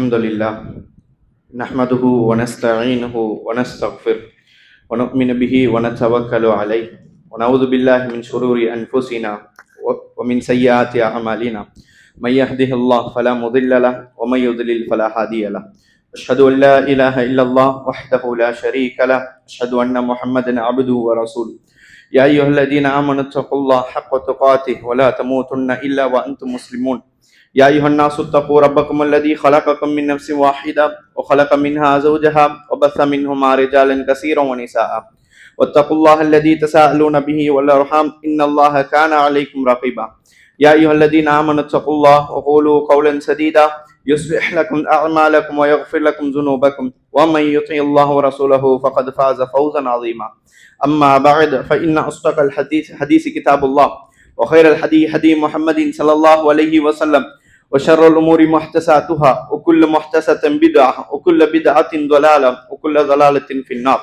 الحمد لله نحمده ونستعينه ونستغفره ونؤمن به ونتوكل عليه ونعوذ بالله من شرور أنفسنا ومن سيئات أعمالنا من يهده الله فلا مضل له ومن يضلل فلا هادي له أشهد أن لا إله إلا الله وحده لا شريك له أشهد أن محمدا عبده ورسوله يا أيها الذين آمنوا اتقوا الله حق تقاته ولا تموتن إلا وأنتم مسلمون يا أيها الناس اتقوا ربكم الذي خلقكم من نفس واحدة وخلق منها زوجها وبث منهما رجالا كثيرا ونساء واتقوا الله الذي تساءلون به والأرحام إن الله كان عليكم رقيبا يا أيها الذين آمنوا اتقوا الله وقولوا قولا سديدا يصلح لكم أعمالكم ويغفر لكم ذنوبكم ومن يطع الله ورسوله فقد فاز فوزا عظيما أما بعد فإن أصدق الحديث حديث كتاب الله وخير الحديث حديث محمد صلى الله عليه وسلم وشر الأمور محدثاتها وكل محدثة بدعة وكل بدعة ضلالة وكل ضلالة في النار.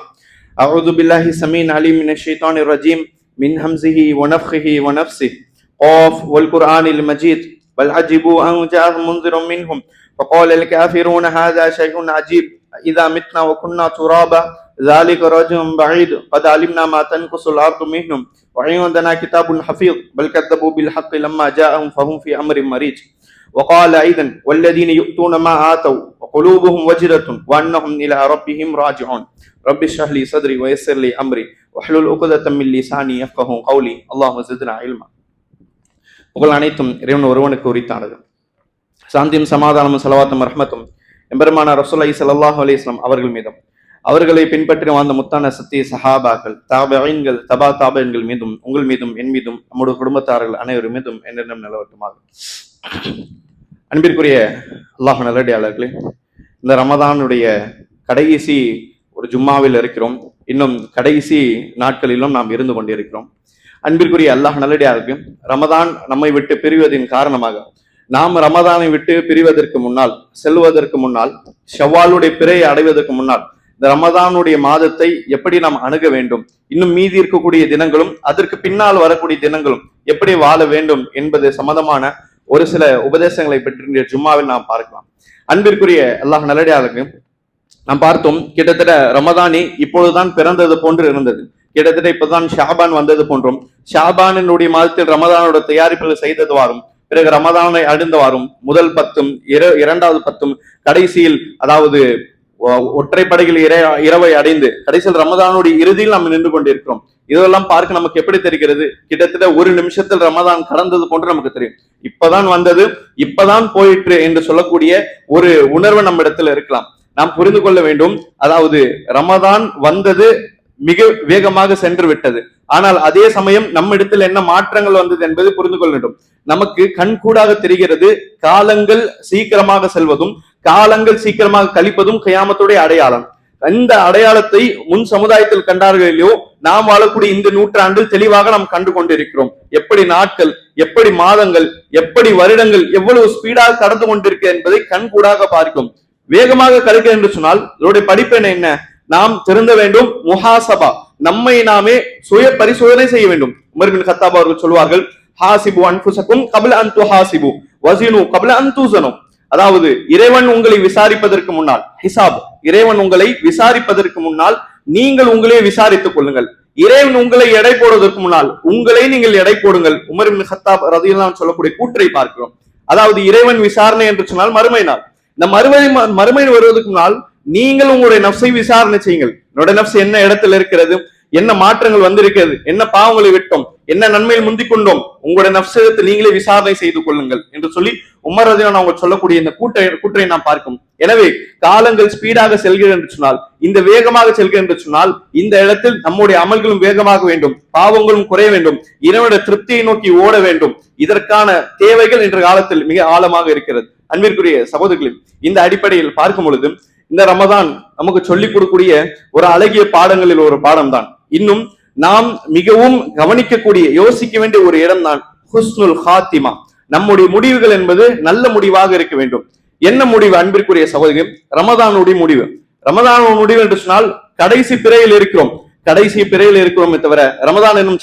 أعوذ بالله السميع العليم من الشيطان الرجيم من همزه ونفخه ونفسه. قاف والقرآن المجيد بل عجبوا أن جاءهم منذر منهم فقال الكافرون هذا شيء عجيب إذا متنا وكنا ترابا ذلك رجل بعيد قد علمنا ما تنقص الأرض منهم وعندنا كتاب حفيظ بل كذبوا بالحق لما جاءهم فهم في أمر مريج. وقال أيضا والذين يؤتون ما آتوا وقلوبهم وجلة وأنهم إلى ربهم راجعون رب اشرح لي صدري ويسر لي أمري واحلل عقدة من لساني يفقهوا قولي اللهم زدنا علما. புகழ் அனைத்தும் இறைவன் ஒருவனுக்கு உரித்தானது. சாந்தியும் சமாதானமும் ஸலவாத்தும் ரஹ்மத்தும் எம்பெருமானார் ரசூலுல்லாஹி ஸல்லல்லாஹு அலைஹி வஸல்லம் அவர்கள் மீதும் அவர்களை பின்பற்றி வாழ்ந்த முத்தான சத்திய சஹாபாக்கள் தாபீன்கள் தபா தாபீன்கள் மீதும் உங்கள் மீதும் என் மீதும் நம்முடைய குடும்பத்தார்கள் அனைவரும் மீதும் என்னென்னும் நிலவட்டுமாக. அன்பிற்குரிய அல்லாஹ் நல்லடியாளர்களே, இந்த ரமதானுடைய கடைசி ஒரு ஜும்மாவில் இருக்கிறோம். இன்னும் கடைசி நாட்களிலும் நாம் இருந்து கொண்டிருக்கிறோம். அன்பிற்குரிய அல்லாஹ் நல்லடியாருக்கு ரமதான் நம்மை விட்டு பிரிவதின் காரணமாக நாம் ரமதானை விட்டு பிரிவதற்கு முன்னால் செல்வதற்கு முன்னால் ஷவ்வாலுடைய பிறையை அடைவதற்கு முன்னால் இந்த ரமதானுடைய மாதத்தை எப்படி நாம் அணுக வேண்டும், இன்னும் மீதி இருக்கக்கூடிய தினங்களும் அதற்கு பின்னால் வரக்கூடிய தினங்களும் எப்படி வாழ வேண்டும் என்பது சம்பந்தமான ஒரு சில உபதேசங்களை பற்றி ஜும்மாவில் நாம் பார்க்கலாம். அன்பிற்குரிய அல்லாஹ் நல்லடியாருக்கு நாம் பார்த்தோம், கிட்டத்தட்ட ரமதானி இப்பொழுதுதான் பிறந்தது போன்று இருந்தது. கிட்டத்தட்ட இப்பதான் ஷாபான் வந்தது போன்றும் ஷாபானினுடைய மாதத்தில் ரமதானோட தயாரிப்புகள் செய்தது வாரும், பிறகு ரமதானை அடுந்த வாரும் முதல் 10 இரண்டாவது 10 கடைசியில், அதாவது ஒற்றைப்படையில் இரவை அடைந்து கடைசியில் ரமதானுடைய இறுதியில் நாம் நின்று கொண்டிருக்கிறோம். இதெல்லாம் பார்க்க நமக்கு எப்படி தெரிகிறது? கிட்டத்தட்ட ஒரு நிமிஷத்தில் ரமதான் கடந்தது போன்று நமக்கு தெரியும். இப்பதான் வந்தது, இப்பதான் போயிற்று என்று சொல்லக்கூடிய ஒரு உணர்வு நம்ம இடத்துல இருக்கலாம். நாம் புரிந்து கொள்ள வேண்டும், அதாவது ரமதான் வந்தது மிக வேகமாக சென்று விட்டது. ஆனால் அதே சமயம் நம்ம இடத்துல என்ன மாற்றங்கள் வந்தது என்பது புரிந்து கொள்ள வேண்டும். நமக்கு கண்கூடாக தெரிகிறது, காலங்கள் சீக்கிரமாக செல்வதும் காலங்கள் சீக்கிரமாக கழிப்பதும் கியாமத்துடைய அடையாளம். இந்த அடையாளத்தை முன் சமுதாயத்தில் கண்டார்கள் இல்லையோ, நாம் வாழக்கூடிய இந்த நூற்றாண்டில் தெளிவாக நாம் கண்டு கொண்டிருக்கிறோம். எப்படி நாட்கள், எப்படி மாதங்கள், எப்படி வருடங்கள் எவ்வளவு ஸ்பீடாக கடந்து கொண்டிருக்க என்பதை கண்கூடாக பார்க்கும். வேகமாக கழிக்க என்று சொன்னால் இதோடைய படிப்பெண் என்ன? நாம் திருந்த வேண்டும். முஹாசபா, நம்மை நாமே சுய பரிசோதனை செய்ய வேண்டும். உமர் பின் கத்தாப் அவர்கள் சொல்வார்கள், ஹாசிபு அன்ஃபுஸக்கும் கப்ல அன் துஹாசிபு வஸினு கப்ல அன் துஸனு. அதாவது இறைவன் உங்களை விசாரிப்பதற்கு முன்னால், ஹிசாப், இறைவன் உங்களை விசாரிப்பதற்கு முன்னால் நீங்கள் உங்களே விசாரித்துக் கொள்ளுங்கள். இறைவன் உங்களை எடை போடுவதற்கு முன்னால் உங்களை நீங்கள் எடை போடுங்கள். உமர் பின் கத்தாப் ரலியல்லாஹு சொல்லக்கூடிய கூற்றை பார்க்கிறோம். அதாவது இறைவன் விசாரணை என்று சொன்னால் மறுமை நாள். இந்த மறுமை வருவதற்கு முன்னால் நீங்கள் உங்களுடைய நஃப்ஸை விசாரணை செய்யுங்கள். என்னோட நஃப்ஸ் என்ன இடத்துல இருக்கிறது, என்ன மாற்றங்கள் வந்திருக்கிறது, என்ன பாவங்களை விட்டோம், என்ன நன்மையில் முந்திக் கொண்டோம், உங்களுடைய நஃப்ஸை நீங்களே விசாரணை செய்து கொள்ளுங்கள் என்று சொல்லி உமர் ரலியல்லாஹு அவங்க சொல்லக்கூடிய இந்த கூற்றை நாம் பார்க்கும். எனவே காலங்கள் ஸ்பீடாக செல்கிறது என்று சொன்னால், இந்த வேகமாக செல்கிறது என்று சொன்னால், இந்த இடத்தில் நம்முடைய அமல்களும் வேகமாக வேண்டும், பாவங்களும் குறைய வேண்டும், இறைவனுடைய திருப்தியை நோக்கி ஓட வேண்டும். இதற்கான தேவைகள் இன்ற காலத்தில் மிக ஆழமாக இருக்கிறது. அன்பிற்குரிய சகோதரர்களே, இந்த அடிப்படையில் பார்க்கும் பொழுது இந்த ரமதான் நமக்கு சொல்லிக் கொடுக்கக்கூடிய ஒரு அழகிய பாடங்களில் ஒரு பாடம் தான். இன்னும் நாம் மிகவும் கவனிக்கக்கூடிய, யோசிக்க வேண்டிய ஒரு இடம் தான் ஹுஸ்னுல் ஹாத்திமா. நம்முடைய முடிவுகள் என்பது நல்ல முடிவாக இருக்க வேண்டும். என்ன முடிவு? அன்பிற்குரிய சகோதரி, ரமதானுடைய முடிவு. ரமதானுடைய முடிவு என்று சொன்னால் கடைசி பிறையில் இருக்கிறோமே தவிர ரமதான் இன்னும்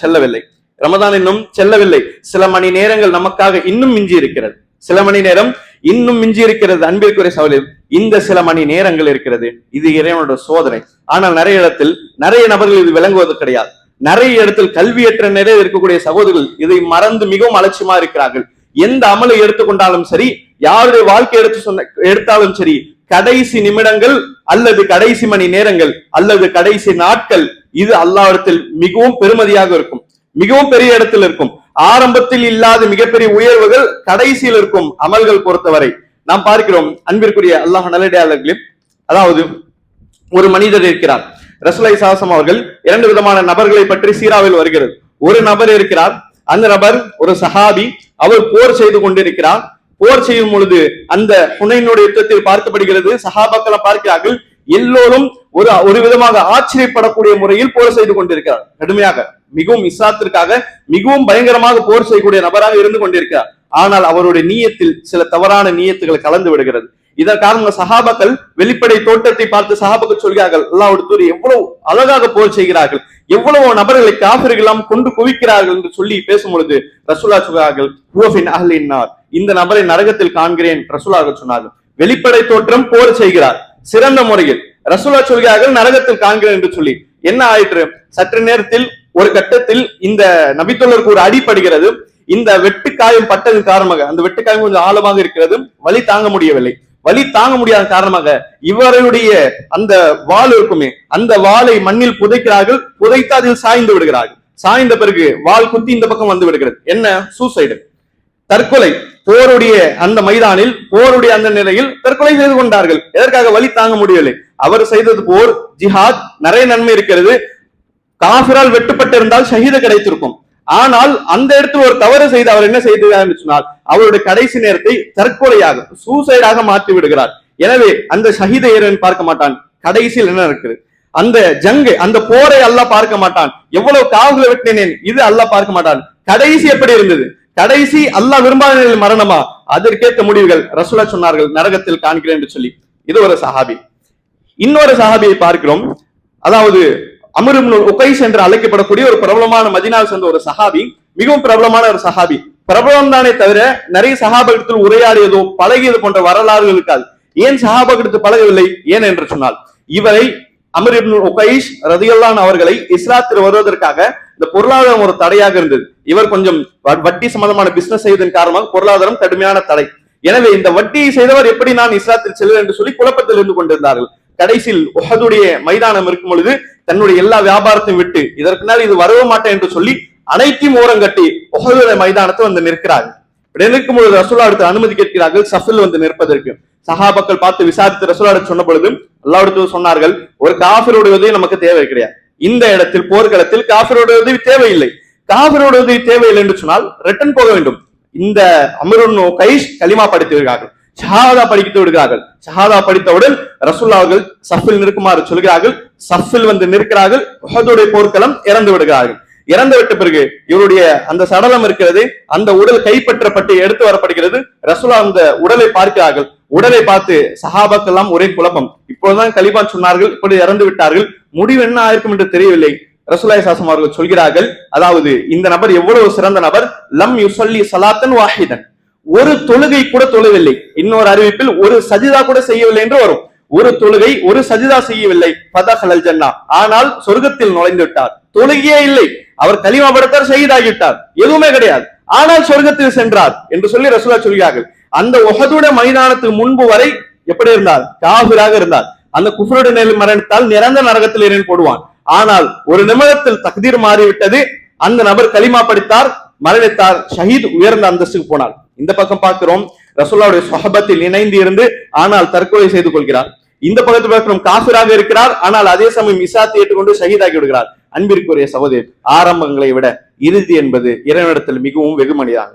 செல்லவில்லை. சில மணி நேரங்கள் நமக்காக இன்னும் மிஞ்சி இருக்கிறது. சில மணி நேரம் இன்னும் மிஞ்சி இருக்கிறது அன்பிற்குரிய சகோதரி, இந்த சில மணி நேரங்கள் இருக்கிறது. இது இறைவனோட சோதனை. ஆனால் நிறைய இடத்தில் நிறைய நபர்கள் இது விளங்குவது கிடையாது. நிறைய இடத்தில் கல்வியற்ற நிறைய இருக்கக்கூடிய சகோதரர்கள் இதை மறந்து மிகவும் அலட்சியமா இருக்கிறார்கள். எந்த அமலை எடுத்துக்கொண்டாலும் சரி, யாருடைய வாழ்க்கை எடுத்தாலும் சரி, கடைசி நிமிடங்கள் அல்லது கடைசி மணி நேரங்கள் அல்லது கடைசி நாட்கள் இது அல்லாஹ்விடத்தில் மிகவும் பெருமதியாக இருக்கும், மிகவும் பெரிய இடத்தில் இருக்கும். ஆரம்பத்தில் இல்லாத மிகப்பெரிய உயர்வுகள் கடைசியில் இருக்கும். அமல்கள் பொறுத்தவரை நாம் பார்க்கிறோம் அன்பிற்குரிய அல்லாஹ் நல்லடியார்களே, அதாவது ஒரு மனிதர் இருக்கிறார். ரசூலுல்லாஹி ஸல்லல்லாஹு அலைஹி வஸல்லம் அவர்கள் இரண்டு விதமான நபர்களை பற்றி சீராவில் வருகிறது. ஒரு நபர் இருக்கிறார், அந்த நபர் ஒரு சஹாபி. அவர் போர் செய்து கொண்டிருக்கிறார். போர் செய்யும் பொழுது அந்த ஹுனைனுடைய யுத்தத்தில் பார்க்கப்படுகிறது, சஹாபாக்களை பார்க்கிறார்கள், எல்லோரும் ஒரு விதமாக ஆச்சரியப்படக்கூடிய முறையில் போர் செய்து கொண்டிருக்கிறார். கடுமையாக மிகவும் இஸ்லாத்திற்காக மிகவும் பயங்கரமாக போர் செய்யக்கூடிய நபராக இருந்து கொண்டிருக்கிறார். ஆனால் அவருடைய நீயத்தில் சில தவறான நீயத்துகள் கலந்து விடுகிறது. இதன் காரணமாக சஹாபாக்கள் வெளிப்படை தோற்றத்தை பார்த்து சஹாபாக்கள் சொல்கிறார்கள், அல்லாஹ்வுடைய தூதர் எவ்வளவு அழகாக போர் செய்கிறார்கள், எவ்வளவு நபர்களை காஃபிர்கள் எல்லாம் கொண்டு குவிக்கிறார்கள் என்று சொல்லி பேசும் பொழுது ரசூலுல்லாஹ் சொல்கிறார்கள், ஹுவஃபின் அஹ்லின்னார், இந்த நபரை நரகத்தில் காண்கிறேன் ரசூலுல்லாஹ் சொன்னார்கள். வெளிப்படை தோற்றம் போர் செய்கிறார் சிறந்த முறையில், ரசூலுல்லாஹ் சொல்கிறார்கள் நரகத்தில் காண்கிறேன் என்று சொல்லி. என்ன ஆயிற்று? சற்று நேரத்தில் ஒரு கட்டத்தில் இந்த நபித்தோழருக்கு ஒரு அடிபடுகிறது. இந்த வெட்டுக்காயம் பட்டது காரணமாக, அந்த வெட்டுக்காயம் கொஞ்சம் ஆழமாக இருக்கிறது, வலி தாங்க முடியவில்லை. வலி தாங்க முடியாத காரணமாக இவருடைய அந்த வாள் இருக்குமே, அந்த வாளை மண்ணில் புதைக்கிறார்கள். புதைத்து அதில் சாய்ந்து விடுகிறார்கள். சாய்ந்த பிறகு வாள் குத்தி இந்த பக்கம் வந்து விடுகிறது. என்ன? சூசைடு, தற்கொலை. போருடைய அந்த மைதானில், போருடைய அந்த நிலையில் தற்கொலை செய்து கொண்டார்கள். எதற்காக? வலி தாங்க முடியவில்லை. அவர் செய்தது போர், ஜிஹாத், நிறைய நன்மை இருக்கிறது. காஃபிரால் வெட்டுப்பட்டிருந்தால் ஷஹீது கிடைத்திருக்கும். ஆனால் அந்த இடத்துல ஒரு தவறு செய்து அவர் என்ன செய்தார் சொன்னால், அவருடைய கடைசி நேரத்தை தற்கொலையாக, சூசைடாக மாற்றி விடுகிறார். எனவே அந்த ஷஹீத இறைவன் பார்க்க மாட்டான். கடைசியில் என்ன இருக்குது? அந்த ஜங்கு, அந்த போரை அல்லாஹ் பார்க்க மாட்டான். எவ்வளவு காவுகளை வெட்டினேன், இது அல்லாஹ் பார்க்க மாட்டான். கடைசி எப்படி இருந்தது? கடைசி அல்லாஹ் விரும்பாத நிலையில் மரணமா? அதற்கேற்ற முடிவுகள் ரசூலுல்லாஹ் சொன்னார்கள், நரகத்தில் காண்கிறேன் என்று சொல்லி. இது ஒரு சஹாபி. இன்னொரு சஹாபியை பார்க்கிறோம், அதாவது அம்ர் இப்னு உகைஸ் என்று அழைக்கப்படக்கூடிய ஒரு பிரபலமான மதீனாவை சேர்ந்த ஒரு சஹாபி, மிகவும் பிரபலமான ஒரு சஹாபி. பிரபலம் தானே தவிர நிறைய சஹாபாக்களிடத்தில் உரையாடியதோ பழகியது போன்ற வரலாறுகள் இருக்காது. ஏன் சஹாபாக்களிடத்தில் பழகவில்லை? ஏன் என்று சொன்னால், இவரை அம்ர் இப்னு உகைஸ் ரலியல்லாஹு அன்ஹு அவர்களை இஸ்லாத்தில் வருவதற்காக இந்த பொருளாதாரம் ஒரு தடையாக இருந்தது. இவர் கொஞ்சம் வட்டி சம்பந்தமான பிசினஸ் செய்வதன் காரணமாக பொருளாதாரம் கடுமையான தடை. எனவே இந்த வட்டியை செய்தவர் எப்படி நான் இஸ்லாத்தில் செல்வேன் என்று சொல்லி குழப்பத்தில் இருந்து கொண்டிருந்தார்கள். கடைசியில் உஹதுடைய மைதானம் இருக்கும் பொழுது தன்னுடைய எல்லா வியாபாரத்தையும் விட்டு இதற்கு நாள் இது வரவே மாட்டேன் என்று சொல்லி அனைத்தையும் ஓரம் கட்டி உஹதுடைய மைதானத்தை வந்து நிற்கிறார்கள். நிற்கும் பொழுது ரசூலுல்லாஹ் அடுத்து அனுமதி கேட்கிறார்கள் சஃபில் வந்து நிற்பதற்கு. சஹாபாக்கள் பார்த்து விசாரித்து ரசூலுல்லாஹ் சொன்ன பொழுது அல்லாஹ்வுடைய சொன்னார்கள், ஒரு காஃபிரோட உதவி நமக்கு தேவை கிடையாது. இந்த இடத்தில் போர்க்களத்தில் காஃபிரோட உதவி தேவையில்லை. காஃபிரோட உதவி தேவையில்லை என்று சொன்னால் ரிட்டர்ன் போக வேண்டும். இந்த அம்ர் இப்னு உகைஸ் கலிமா படித்து விடுகிறார்கள், ஷஹாதா படித்து விடுகிறார்கள். ஷஹாதா படித்தவுடன் ரசூலுல்லாஹ் அவர்கள் சஃபில் நிற்குமாறு சொல்கிறார்கள். சஃபில் வந்து நிற்கிறார்கள். உஹதுடைய போர்க்களம் இறந்து விடுகிறார்கள். இறந்து விட்ட பிறகு இவருடைய அந்த சடலம் இருக்கிறது, அந்த உடல் கைப்பற்றப்பட்டு எடுத்து வரப்படுகிறது. ரசூலுல்லாஹ் அந்த உடலை பார்க்கிறார்கள். உடலை பார்த்து சஹாபாக்கள் எல்லாம் ஒரே குழப்பம். இப்பொழுதுதான் கலிமா சொன்னார்கள், இப்படி இறந்து விட்டார்கள், முடிவு என்ன ஆயிருக்கும் என்று தெரியவில்லை. ரசூலுல்லாஹி ஸல்லல்லாஹு அலைஹி வஸல்லம் அவர்கள் சொல்கிறார்கள், அதாவது இந்த நபர் எவ்வளவு சிறந்த நபர், லம் யுஸல்லி ஸலாத்தன் வாஹிதன், ஒரு தொழுகை கூட தொழவில்லை. இன்னொரு அறிவிப்பில் ஒரு சஜிதா கூட செய்யவில்லை என்று வரும். ஒரு தொழுகை, ஒரு சஜிதா செய்யவில்லை. ஃபதஹல் ஜன்னா, ஆனால் சொர்க்கத்தில் நுழைந்து விட்டார். தொழுகையே இல்லை, அவர் கலிமா படுத்தார், ஷஹீதாகிவிட்டார், எதுவுமே கிடையாது, ஆனால் சொர்க்கத்தில் சென்றார் என்று சொல்லி ரசூலுல்லாஹ் சொல்கிறார்கள். அந்த உஹதுடைய மைதானத்துக்கு முன்பு வரை எப்படி இருந்தார்? காஃபிராக இருந்தார். அந்த குஃப்ருடைய நிலையில் மரணித்தால் நிரந்தர நரகத்தில் இறைவன் போடுவான். ஆனால் ஒரு நிமிடத்தில் தக்தீர் மாறிவிட்டது. அந்த நபர் கலிமா படித்தார், மரணித்தார், ஷஹீத், உயர்ந்த அந்தஸ்துக்கு போனார். இந்த பக்கம் பார்க்கிறோம் ரசூலுல்லாஹ்வுடைய சொஹபத்தில் இணைந்து இருந்து ஆனால் தற்கொலை செய்து கொள்கிறார். இந்த பக்கத்தில் பார்க்கிறோம் காஃபிராக இருக்கிறார், ஆனால் அதே சமயம் இஸ்லாத்தை ஏற்றுக்கொண்டு ஷஹீதாகி விடுகிறார். அன்பிற்குரிய சகோதரி, ஆரம்பங்களை விட இறுதி என்பது இறைவனிடத்தில் மிகவும் வெகுமணியாக.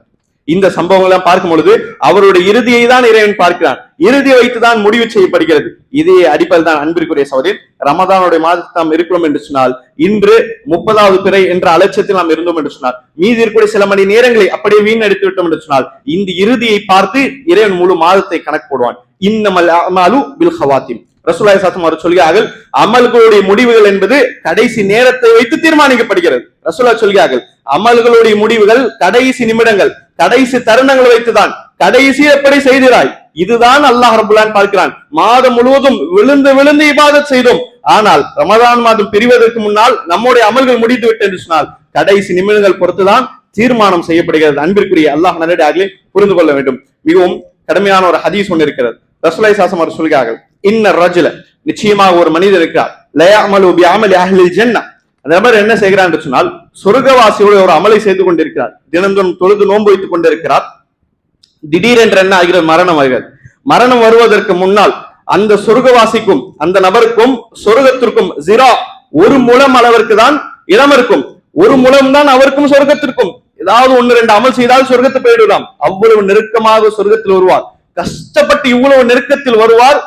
இந்த சம்பவங்களை பார்க்கும் பொழுது அவருடைய இறுதியை தான் இறைவன் பார்க்கிறான். இறுதியை வைத்துதான் முடிவு செய்யப்படுகிறது. இதே அடிப்படையில் தான் அன்பிற்குரிய சகோதரி, ரமதானுடைய மாதத்தில் நாம் இருக்கிறோம் என்று சொன்னால், இன்று 30வது பிறை என்ற அலட்சியத்தில் நாம் இருந்தோம் என்று சொன்னால், மீதி இருக்கக்கூடிய சில மணி நேரங்களை அப்படியே வீணடித்து விட்டோம் என்று சொன்னால், இந்த இறுதியை பார்த்து இறைவன் முழு மாதத்தை கணக்கு போடுவான். இன்னமல் அமாலு பில் ஹவாத்திம். ரசூலுல்லாஹி ஸல்லல்லாஹு அலைஹி வஸல்லம் சொல்கிறார்கள், அமல்களுடைய முடிவுகள் என்பது கடைசி நேரத்தை வைத்து தீர்மானிக்கப்படுகிறது. ரசூலுல்லாஹ் சொல்கிறார்கள், அமல்களுடைய முடிவுகள் கடைசி நிமிடங்கள், கடைசி தருணங்களை வைத்துதான், கடைசி எப்படி செய்கிறாய்? இதுதான் அல்லாஹ் ரப்பல் ஆலமீன் பார்க்கிறான். மாதம் முழுவதும் விழுந்து விழுந்து இபாதத் செய்தோம், ஆனால் ரமதான் மாதம் பிரிவதற்கு முன்னால் நம்முடைய அமல்கள் முடித்து விட்டு என்று சொன்னால் கடைசி நிமிடங்கள் பொறுத்துதான் தீர்மானம் செய்யப்படுகிறது. அன்பிற்குரிய அல்லாஹ் நல்லடியார்களே புரிந்து கொள்ள வேண்டும். மிகவும் கடுமையான ஒரு ஹதீஸ் ஒன்று இருக்கிறது. ரசூலுல்லாஹி ஸல்லல்லாஹு அலைஹி வஸல்லம் சொல்கிறார்கள், இன்ன ரஜுல, நிச்சயமாக ஒரு மனிதர் இருக்கிறார், லயஅமலு பிஅமலி அஹ்லில் ஜன்னah, அந்த நபர் என்ன செய்கிறார் என்று சொன்னால் சொர்க்கவாசியோட ஒரு அமலை செய்து கொண்டிருக்கிறார். தினந்தோறும் தொழுது நோன்பு வைத்துக் கொண்டிருக்கிறார். திடீரென்று என்ன ஆகிறது? மரணம் வருகிறது. மரணம் வருவதற்கு முன்னால் அந்த சொர்க்கவாசிக்கும் அந்த நபருக்கும் சொர்க்கத்திற்கும் ஜிரா, ஒரு முழம் அளவிற்கு தான் இடம் இருக்கும். ஒரு முழம் தான் அவருக்கும் சொர்க்கத்திற்கும். ஏதாவது ஒன்னு ரெண்டு அமல் செய்தால் சொர்க்கத்தை போயிடலாம். அவ்வளவு நெருக்கமாக சொர்க்கத்தில் வருவார். கஷ்டப்பட்டு இவ்வளவு நெருக்கத்தில் வருவார்.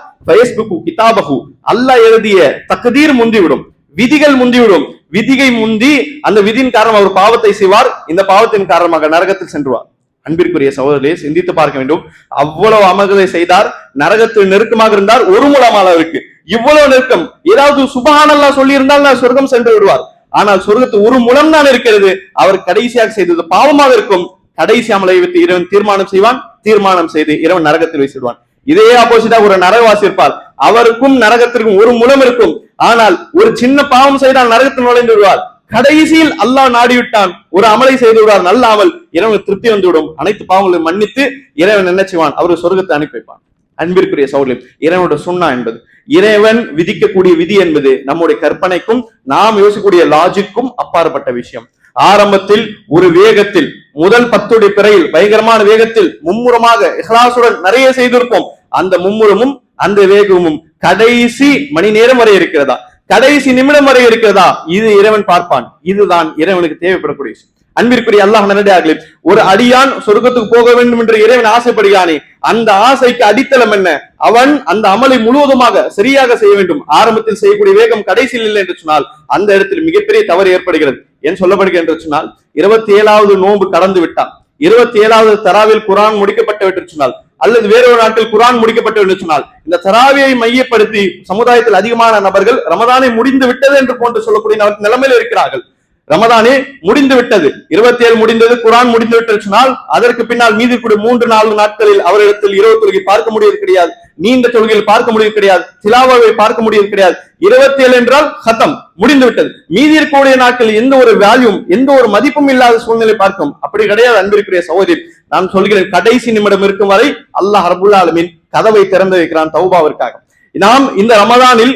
கிதாபஹு, அல்லாஹ் எழுதிய தக்தீர் முந்திவிடும், விதிகள் முந்திவிடும். விதிகை முந்தி அந்த விதியின் காரணம் அவர் பாவத்தை செய்வார். இந்த பாவத்தின் காரணமாக நரகத்தில் சென்றுவார். அன்பிற்குரிய சகோதரர்களே, சிந்தித்து பார்க்க வேண்டும். அவ்வளவு அமல்களை செய்தார், நரகத்தில் நெருக்கமாக இருந்தார். ஒரு முழம் அளவிற்கு இவ்வளவு நெருக்கம். ஏதாவது சுபஹானல்லாஹ் சொல்லி இருந்தால் நான் சொர்க்கம் சென்று விடுவார். ஆனால் சொர்க்கத்து ஒரு முழம் தான் இருக்கிறது. அவர் கடைசியாக செய்தது பாவமாக இருக்கும். கடைசி அமலை வைத்து இறைவன் தீர்மானம் செய்வான். தீர்மானம் செய்து இறைவன் நரகத்தில் வைத்திடுவான். இதே ஆப்போசிட்டா ஒரு நரகவாசி இருப்பார். அவருக்கும் நரகத்திற்கும் ஒரு முழம் இருக்கும். ஆனால் ஒரு சின்ன பாவம் செய்தால் நரகத்தில் நுழைந்து விடுவார். கடைசியில் அல்லாஹ் நாடிவிட்டான், ஒரு அமலை செய்து விடுவார், நல்ல அமல். இறைவன் திருப்தி வந்துவிடும். அனைத்து பாவங்களையும் மன்னித்து இறைவன் என்ன செய்வான்? அவர் சொர்க்கத்தை அனுப்பி வைப்பான். அன்பிற்குரிய சகோதரர்களே, இறைவனோட சுன்னா என்பது, இறைவன் விதிக்கக்கூடிய விதி என்பது நம்முடைய கற்பனைக்கும் நாம் யோசிக்கக்கூடிய லாஜிக்கும் அப்பாற்பட்ட விஷயம். ஆரம்பத்தில் ஒரு வேகத்தில் முதல் 10 பிறையில் பயங்கரமான வேகத்தில் மும்முரமாக இஹ்லாசுடன் நிறைய செய்திருப்போம். அந்த மும்முரமும் அந்த வேகமும் கடைசி மணி நேரம் வரை இருக்கிறதா, கடைசி நிமிடம் வரை இருக்கிறதா, இது இறைவன் பார்ப்பான். இதுதான் இறைவனுக்கு தேவைப்படக்கூடிய விஷயம். அன்பிற்குரிய அல்லாஹ் நல்லடியார்களே, ஒரு அடியான் சொர்க்கத்துக்கு போக வேண்டும் என்று இறைவன் ஆசைப்படுகிறானே, அந்த ஆசைக்கு அடித்தளம் என்ன? அவன் அந்த அமலை முழுவதுமாக சரியாக செய்ய வேண்டும். ஆரம்பத்தில் செய்யக்கூடிய வேகம் கடைசியில் இல்லை என்று சொன்னால் அந்த இடத்தில் மிகப்பெரிய தவறு ஏற்படுகிறது. ஏன் சொல்லப்படுகிறது என்று சொன்னால் 27வது நோன்பு கடந்து விட்டான், 27வது தராவில் குரான் முடிக்கப்பட்டு விட்டு சொன்னால், அல்லது வேறொரு நாட்டில் குரான் முடிக்கப்பட்டு என்று சொன்னால், இந்த தராவியை மையப்படுத்தி சமுதாயத்தில் அதிகமான நபர்கள் ரமதானை முடிந்து விட்டது என்று போன்று சொல்லக்கூடிய நிலைமையில் இருக்கிறார்கள். ரமதானே முடிந்து விட்டது, 27 முடிந்தது, குரான் முடிந்து விட்டது சொன்னால் அதற்கு பின்னால் மீதி கூடிய 3-4 நாட்களில் அவரிடத்தில் இரவு தொழுகை பார்க்க முடியாது கிடையாது, நீண்ட தொழுகையில் பார்க்க முடியாது கிடையாது, திலாவாவை பார்க்க முடியாது கிடையாது. 27 என்றால் ஹத்தம், முடிந்து விட்டது. மீதி இருக்கக்கூடிய நாட்களில் எந்த ஒரு வேல்யூம் எந்த ஒரு மதிப்பும் இல்லாத சூழ்நிலை பார்க்கும். அப்படி கிடையாது. அன்பிற்குரிய சகோதரி, நான் சொல்கிறேன், கடைசி நிமிடம் இருக்கும் வரை அல்லாஹ் ரப்புல் ஆலமீன் கதவை திறந்து வைக்கிறான் தௌபாவிற்காக. நாம் இந்த ரமதானில்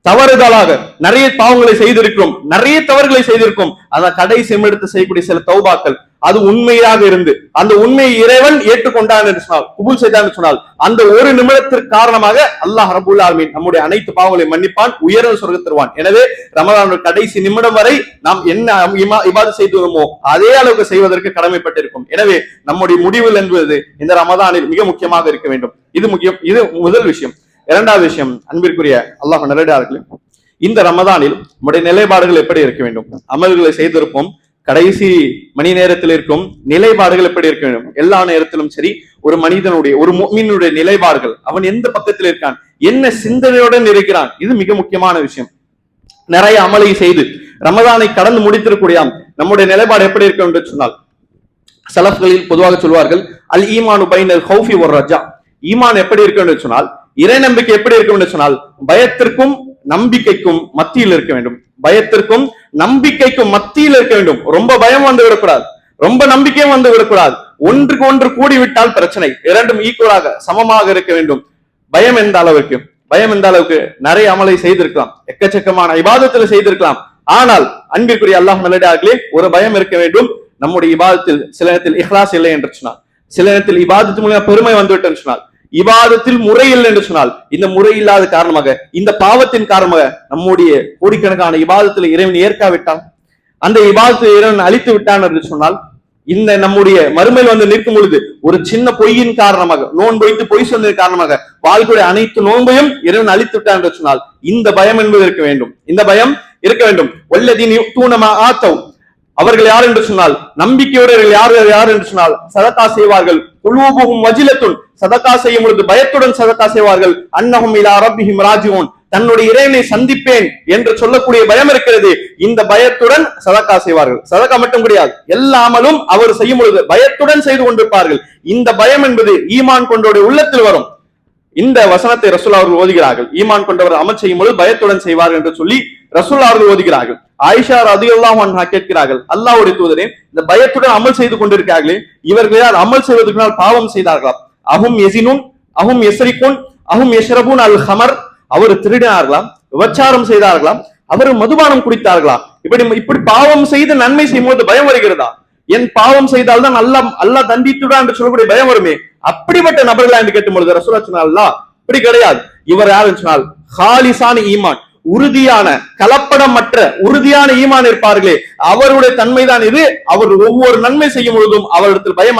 தவறுதலாக நிறைய பாவங்களை செய்திருக்கிறோம், நிறைய தவறுகளை செய்திருக்கோம். அந்த கடைசி நிமிடத்தை செய்யக்கூடிய சில தௌபாக்கள், அது உண்மையாக இருந்து அந்த உண்மையை இறைவன் ஏற்றுக்கொண்டான் என்று சொன்னால், குபூல் செய்தான் என்று சொன்னால், அந்த ஒரு நிமிடத்திற்கு காரணமாக அல்லாஹ் ரப்புல் ஆலமீன் நம்முடைய அனைத்து பாவங்களை மன்னிப்பான், உயர்ந்த சொர்க்கம் தருவான். எனவே ரமதான் கடைசி நிமிடம் வரை நாம் என்ன இபாதத் செய்தோமோ அதே அளவுக்கு செய்வதற்கு கடமைப்பட்டிருக்கும். எனவே நம்முடைய முடிவுகள் என்பது இந்த ரமதானில் மிக முக்கியமாக இருக்க வேண்டும். இது முக்கியம். இது முதல் விஷயம். இரண்டாவது விஷயம், அன்பிற்குரிய அல்லாஹ் நல்லடியார்களே, இந்த ரமதானில் நம்முடைய நிலைப்பாடுகள் எப்படி இருக்க வேண்டும்? அமல்களை செய்திருப்போம், கடைசி மணி நேரத்தில் இருக்கும் நிலைப்பாடுகள் எப்படி இருக்க வேண்டும்? எல்லா நேரத்திலும் சரி, ஒரு மனிதனுடைய ஒரு முஃமினுடைய நிலைப்பாடுகள், அவன் எந்த பக்கத்தில் இருக்கான், என்ன சிந்தனையுடன் இருக்கிறான், இது மிக முக்கியமான விஷயம். நிறைய அமலை செய்து ரமதானை கடந்து முடித்திருக்கூடிய நம்முடைய நிலைப்பாடு எப்படி இருக்க வேண்டும் சொன்னால், சலஃப்களில் பொதுவாக சொல்வார்கள், அல் ஈமானு பைனல் ஹௌஃபி வர் ரஜா. ஈமான் எப்படி இருக்க வேண்டும் சொன்னால், இறை நம்பிக்கை எப்படி இருக்கும் என்று சொன்னால், பயத்திற்கும் நம்பிக்கைக்கும் மத்தியில் இருக்க வேண்டும். பயத்திற்கும் நம்பிக்கைக்கும் மத்தியில் இருக்க வேண்டும். ரொம்ப பயம் வந்து விடக்கூடாது, ரொம்ப நம்பிக்கையும் வந்து விடக்கூடாது. ஒன்றுக்கு ஒன்று கூடிவிட்டால் பிரச்சனை. இரண்டும் ஈக்குவலாக சமமாக இருக்க வேண்டும். பயம் எந்த அளவுக்கு? பயம் எந்த அளவுக்கு? நிறைய அமலை செய்திருக்கலாம், எக்கச்சக்கமான இபாதத்தில் செய்திருக்கலாம். ஆனால் அன்பிற்குரிய அல்லாஹ் நல்லடியார்களே, ஒரு பயம் இருக்க வேண்டும். நம்முடைய இபாதத்தில் சில நேரத்தில் இஹ்லாஸ் இல்லை என்று சொன்னால், சில நேரத்தில் இபாதத்து மூலம் பெருமை வந்துவிட்டு சொன்னால், இபாதத்தில் முறை இல்லை என்று சொன்னால், இந்த முறை இல்லாத காரணமாக, இந்த பாவத்தின் காரணமாக நம்முடைய கோடிக்கணக்கான இபாதத்தில் இறைவன் ஏற்காவிட்டால், அந்த இபாதத்தில் இறைவன் அழித்து விட்டான் என்று சொன்னால், இந்த நம்முடைய மறுமையில் வந்து நிற்கும் பொழுது ஒரு சின்ன பொய்யின் காரணமாக, நோன்பு வைத்து பொய் சொன்னதன் காரணமாக வாழ்க்கையுடைய அனைத்து நோன்பையும் இறைவன் அழித்து விட்டான் என்று சொன்னால், இந்த பயம் என்பது இருக்க வேண்டும். இந்த பயம் இருக்க வேண்டும். வல்லதீன் யுக்தூன மா ஆத்தவ், அவர்கள் யார் என்று சொன்னால், நம்பிக்கையுடையவர்கள் யார் என்று சொன்னால், சதகா செய்வார்கள். குலூபுஹும் வஜிலத்துன், சதகா செய்யும் பொழுது பயத்துடன் சதகா செய்வார்கள். அன்னஹும் இலா ரப்பிஹிம் ராஜிஊன், தன்னுடைய இறைவனை சந்திப்பேன் என்று சொல்லக்கூடிய பயம் இருக்கிறது. இந்த பயத்துடன் சதக்கா செய்வார்கள். சதக்கா மட்டும் கிடையாது, எல்லா அமலும் அவர் செய்யும் பொழுது பயத்துடன் செய்து கொண்டிருப்பார்கள். இந்த பயம் என்பது ஈமான் கொண்டோடைய உள்ளத்தில் வரும். இந்த வசனத்தை ரசூல் அவர்கள் ஓதுகிறார்கள். ஈமான் கொண்டவர் அமல் செய்யும் பொழுது பயத்துடன் செய்வார்கள் என்று சொல்லி ரசூல் அவர்கள் ஓதுகிறார்கள். ஆயிஷா ரலியல்லாஹு அன்ஹா கேட்கிறார்கள், அல்லாஹ்வுடைய தூதரே, இந்த பயத்துடன் அமல் செய்து கொண்டிருக்கிறார்களே, இவர்கள் யார் அமல் செய்வதற்கு பாவம் செய்தார்களா? அஹும் யஸினுன் அஹும் யஸ்ரிகுன் அஹும் யஷ்ரபூன் அல் ஹமர், அவர் திருடினார்களாம், விபச்சாரம் செய்தார்களாம், அவர் மதுபானம் குடித்தார்களா? இப்படி பாவம் செய்து நன்மை செய்யும் போது பயம் வருகிறதா? என் பாவம் செய்தால்தான் அல்லாஹ் தண்டித்துடா என்று சொல்லக்கூடிய பயம் வருமே. அப்படிப்பட்ட நபர்களா என்று கேட்டும் பொழுது ரசூலுல்லாஹ் சொன்னார்களா, இப்படி கிடையாது. இவர் யாருன்னு சொன்னால் ஹாலிசான ஈமான், உறுதியான கலப்படமற்ற உறுதியான ஈமான் இருப்பார்களே, அவருடைய தன்மைதான் இது. அவர் ஒவ்வொரு நன்மை செய்யும் பொழுதும் அவரிடத்தில் பயம்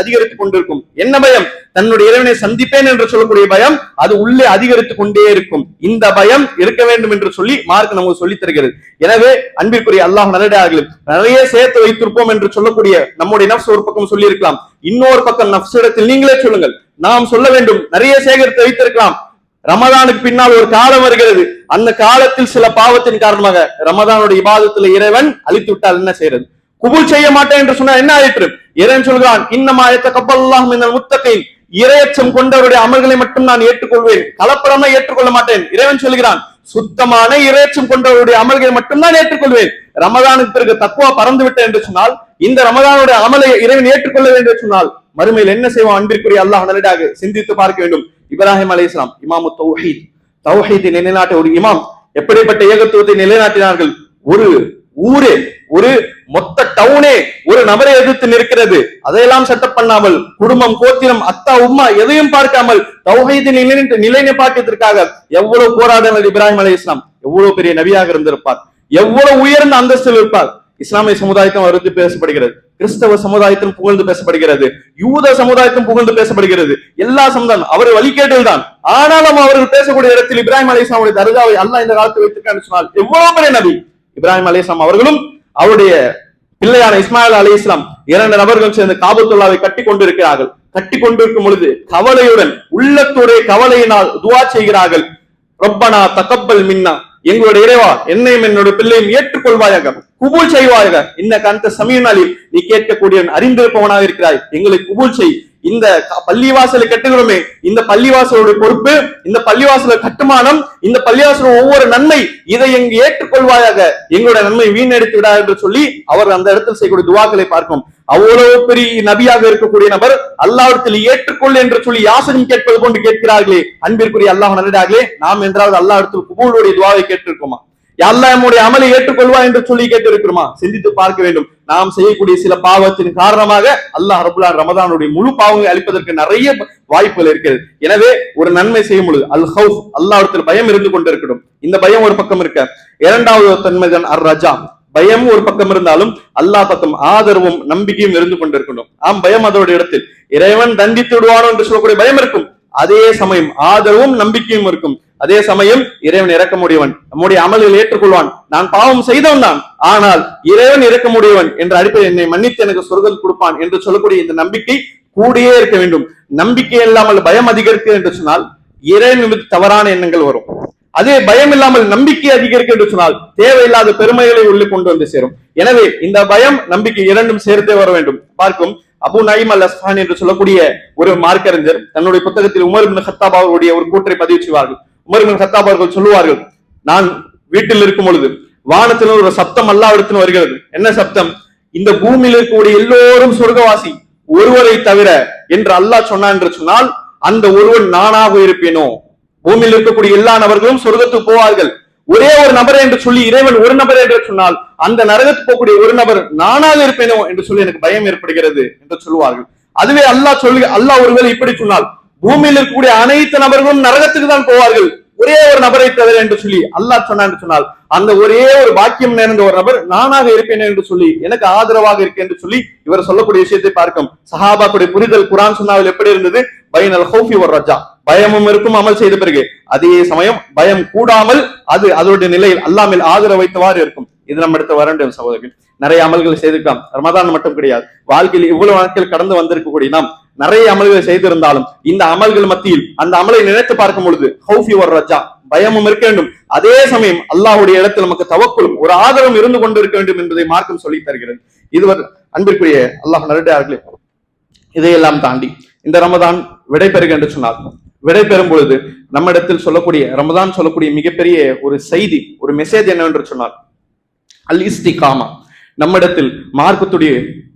அதிகரித்துக் கொண்டிருக்கும். என்ன பயம்? தன்னுடைய இறைவனை சந்திப்பேன் என்று சொல்லக்கூடிய பயம், அது உள்ளே அதிகரித்துக் கொண்டே இருக்கும். இந்த பயம் இருக்க வேண்டும் என்று சொல்லி மார்க் நமக்கு சொல்லித் தருகிறது. எனவே அன்பிற்குரிய அல்லாஹ் நல்லடியார்களே, நிறைய சேர்த்து வைத்திருப்போம் என்று சொல்லக்கூடிய நம்முடைய நஃப்ஸ் ஒரு பக்கம் சொல்லி இருக்கலாம், இன்னொரு பக்கம் நஃப்ஸ் இடத்தில் நீங்களே சொல்லுங்கள், நாம் சொல்ல வேண்டும். நிறைய சேகரித்து வைத்திருக்கலாம். ரமதானுக்கு பின்னால் ஒரு காலம் வருகிறது. அந்த காலத்தில் சில பாவத்தின் காரணமாக ரமதானுடைய இபாதத்துல இறைவன் அழித்து விட்டால் என்ன செய்யறது? குபூல் செய்ய மாட்டேன் என்று சொன்னா என்ன ஆயிற்று? இறைவன் சொல்கிறான், இன்னமா யத்தகப்பல்லாஹு மினல் முத்தகீன், இறையச்சம் கொண்டவருடைய அமல்களை மட்டும் நான் ஏற்றுக்கொள்வேன், கலப்படமா ஏற்றுக்கொள்ள மாட்டேன். இறைவன் சொல்கிறான், சுத்தமான இறையச்சம் கொண்டவருடைய அமல்களை மட்டும் தான் ஏற்றுக்கொள்வேன். ரமதானுக்கு பிறகு தக்குவா பறந்து விட்டேன் என்று சொன்னால், இந்த ரமதானுடைய அமலை இறைவன் ஏற்றுக்கொள்ள வேண்டும் என்று சொன்னால் மறுமையில் என்ன செய்வான்? அன்பிற்குரிய அல்லாஹ் நல்லதாக சிந்தித்து பார்க்க வேண்டும். இப்ராஹிம் அலைஹிஸ்ஸலாம் இமாமு தௌஹீத், தௌஹீதை நிலைநாட்ட ஒரு இமாம் எப்படிப்பட்ட ஏகத்துவத்தை நிலைநாட்டினார்கள்? ஒரு ஊரே, ஒரு மொத்த டவுனே ஒரு நபரை எதிர்த்து நிற்கிறது. அதையெல்லாம் செட்டப் பண்ணாமல், குடும்பம், கோத்திரம், அத்தா, உம்மா எதையும் பார்க்காமல் தௌஹீதை நிலைநிப்பாட்டியதற்காக எவ்வளவு போராடினார் இப்ராஹிம் அலைஹிஸ்ஸலாம். எவ்வளவு பெரிய நபியாக இருந்திருப்பார், எவ்வளவு உயர்ந்த அந்தஸ்தில் இருப்பார். இஸ்லாமிய சமுதாயத்தும் அவருக்கு பேசப்படுகிறது, கிறிஸ்தவ சமுதாயத்திலும் புகழ்ந்து பேசப்படுகிறது, யூத சமுதாயத்தும் புகழ்ந்து பேசப்படுகிறது. எல்லா சமுதாயம் அவர் வழிகேட்டில் தான். ஆனாலும் அவர்கள் பேசக்கூடிய இடத்தில் இப்ராஹிம் அலைஹிஸ்ஸலாமுடைய தர்காவை அல்லாஹ் இந்த காலத்தில் வைத்திருக்கான்னு சொன்னால் எவ்வளவு பெரிய நபி. இப்ராஹிம் அலைஹிஸ்ஸலாம் அவர்களும் அவருடைய பிள்ளையான இஸ்மாயில் அலைஹிஸ்ஸலாம் 2 நபர்களும் சேர்ந்து காபத்துல்லாவை கட்டி கொண்டிருக்கிறார்கள். கட்டி கொண்டிருக்கும் பொழுது கவலையுடன், உள்ளத்துடைய கவலையினால் துஆ செய்கிறார்கள். ரப்பனா தகப்பல் மின்னா, எங்களுடைய இறைவா என்னையும் என்னுடைய பிள்ளையும் ஏற்றுக்கொள்வாயாக, குபூல் செய்வாயாக. இன்னக அன்த ஸமீஉன் அலீம், நீ கேட்கக்கூடிய அறிந்திருப்பவனாக இருக்கிறாய், எங்களை குபூல் செய். இந்த பள்ளிவாசலை கட்டுகிறோமே, இந்த பள்ளிவாசலுடைய பொறுப்பு, இந்த பள்ளிவாசல கட்டுமானம், இந்த பள்ளிவாசல் ஒவ்வொரு நன்மை, இதை எங்கு ஏற்றுக்கொள்வாயாக, எங்களுடைய நன்மை வீணடித்து விடா என்று சொல்லி அவர் அந்த இடத்தில் செய்யக்கூடிய துவாக்களை பார்க்கும். அவ்வளவு பெரிய நபியாக இருக்கக்கூடிய நபர் அல்லாஹ்விடத்தில் ஏற்றுக்கொள் என்று சொல்லி யாசகம் கேட்பது கொண்டு கேட்கிறார்களே. அன்பிற்குரிய அல்லாஹ் நல்லடியார்களே, நாம் என்றாவது அல்லாஹ்விடத்தில் குபூலுடைய துவாவை கேட்டிருக்கோமா? அல்லாஹ் நம்முடைய அமலை ஏற்றுக்கொள்வா என்று சொல்லி கேட்டிருக்கிறோமா? சிந்தித்து பார்க்க வேண்டும். நாம் செய்யக்கூடிய சில பாவத்தின் காரணமாக அல்லாஹ் ரப்புல் ஆலமீன் ரமதானுடைய முழு பாவங்களை அளிப்பதற்கு நிறைய வாய்ப்புகள் இருக்கிறது. எனவே ஒரு நன்மை செய்யும் பொழுது அல் ஹவுஃப், அல்லாஹ்விடத்தில் பயம் இருந்து கொண்டிருக்கட்டும். இந்த பயம் ஒரு பக்கம் இருக்க, இரண்டாவது தன்மைதான் அர் ரஜா, பயம் ஒரு பக்கம் இருந்தாலும் அல்லாஹ் பக்கம் ஆதரவும் நம்பிக்கையும் இருந்து கொண்டிருக்கணும். பயம் அதோட இடத்தில் இறைவன் தண்டித்து விடுவானோ என்று சொல்லக்கூடிய பயம் இருக்கும். அதே சமயம் ஆதரவும் நம்பிக்கையும் இருக்கும். அதே சமயம் இறைவன் இறக்க முடியவன், நம்முடைய அமல்கள் ஏற்றுக்கொள்வான், நான் பாவம் செய்தவன் தான், ஆனால் இறைவன் இறக்க முடியவன் என்ற அடிப்படையில் என்னை மன்னித்து எனக்கு சொர்க்கம் கொடுப்பான் என்று சொல்லக்கூடிய இந்த நம்பிக்கை கூடியே இருக்க வேண்டும். நம்பிக்கை இல்லாமல் பயம் அதிகரிக்கு என்று சொன்னால் இறைவன் மீது தவறான எண்ணங்கள் வரும். அதே பயம் இல்லாமல் நம்பிக்கை அதிகரிக்க என்று சொன்னால் தேவையில்லாத பெருமைகளை உள்ளே கொண்டு வந்து சேரும். எனவே இந்த பயம் நம்பிக்கை இரண்டும் சேர்த்தே வர வேண்டும். பார்க்கும் அபு நயீம் அல் அஸ்ஃபஹானி என்று சொல்லக்கூடிய ஒரு மார்க்கறிஞர் தன்னுடைய புத்தகத்தில் உமர் இப்னு கத்தாப் அவருடைய ஒரு கூற்றை பதிவு செய்வார்கள். உமர் இப்னு கத்தாப் அவர்கள் சொல்லுவார்கள், நான் வீட்டில் இருக்கும் பொழுது வானத்தில் ஒரு சப்தம் அல்லாஹ்விடத்தில் வருகிறது. என்ன சப்தம்? இந்த பூமியில் இருக்கக்கூடிய எல்லோரும் சொர்க்கவாசி ஒருவரை தவிர என்று அல்லாஹ் சொன்னான் என்று சொன்னால் அந்த ஒருவன் நானாக இருப்பேனோ? பூமியில் இருக்கக்கூடிய எல்லா நபர்களும் சொர்க்கத்துக்கு போவார்கள், ஒரே ஒரு நபரை என்று சொல்லி இறைவன் ஒரு நபர் என்று சொன்னால் அந்த நரகத்துக்கு போகக்கூடிய ஒரு நபர் நானாக இருப்பேனோ என்று சொல்லி எனக்கு பயம் ஏற்படுகிறது என்று சொல்லுவார்கள். அதுவே அல்லாஹ் ஒருவேளை இப்படி சொன்னால் பூமியில் இருக்கக்கூடிய அனைத்து நபர்களும் நரகத்துக்கு தான் போவார்கள், ஒரே ஒரு நபரை தவிர என்று சொல்லி அல்லாஹ் சொன்னான் சொன்னால் அந்த ஒரே ஒரு பாக்கியம் நேர்ந்த ஒரு நபர் நானாக இருப்பேன் என்று சொல்லி எனக்கு ஆதரவாக இருக்கு என்று சொல்லி இவர் சொல்லக்கூடிய விஷயத்தை பார்க்கும். சஹாபாக்குடைய புரிதல் குர்ஆன் சுன்னாவில் எப்படி இருந்தது? பைனல் ஹௌஃபி வர் ரஜா, பயமும் இருக்கும் அமல் செய்த பிறகு, அதே சமயம் பயம் கூடாமல் அது அதோடைய நிலையில் அல்லாஹ் மேல் ஆதரவு வைத்தவாறு இருக்கும். இது நம்ம எடுத்து வர வேண்டும் சகோதரர்கள். நிறைய அமல்கள் செய்திருக்கலாம், ரமதான் மட்டும் கிடையாது, வாழ்க்கையில் இவ்வளவு நாட்கள் கடந்து வந்திருக்கக்கூடிய நாம் நிறைய அமல்களை செய்திருந்தாலும் இந்த அமல்கள் மத்தியில் அந்த அமலை நினைத்து பார்க்கும் பொழுது ஹௌஃபி வர் ரஜா, பயமும் இருக்க வேண்டும். அதே சமயம் அல்லாஹ்வுடைய இடத்தில் நமக்கு தவக்குலும் ஒரு ஆதரவும் இருந்து கொண்டு இருக்க வேண்டும் என்பதை மார்க்கம் சொல்லி தருகிறது. இதுவரை அன்பிற்குரிய அல்லாஹ் நல்லடியார்களே, இதையெல்லாம் தாண்டி இந்த ரமதான் விடைபெறுக என்று சொன்னார். விடைபெறும் பொழுது நம்மிடத்தில் சொல்லக்கூடிய ரமதான் சொல்லக்கூடிய மிகப்பெரிய ஒரு செய்தி, ஒரு மெசேஜ் என்னவென்று சொன்னார், அல் இஸ்திகாமா. நம்மிடத்தில் மார்க்கத்துடைய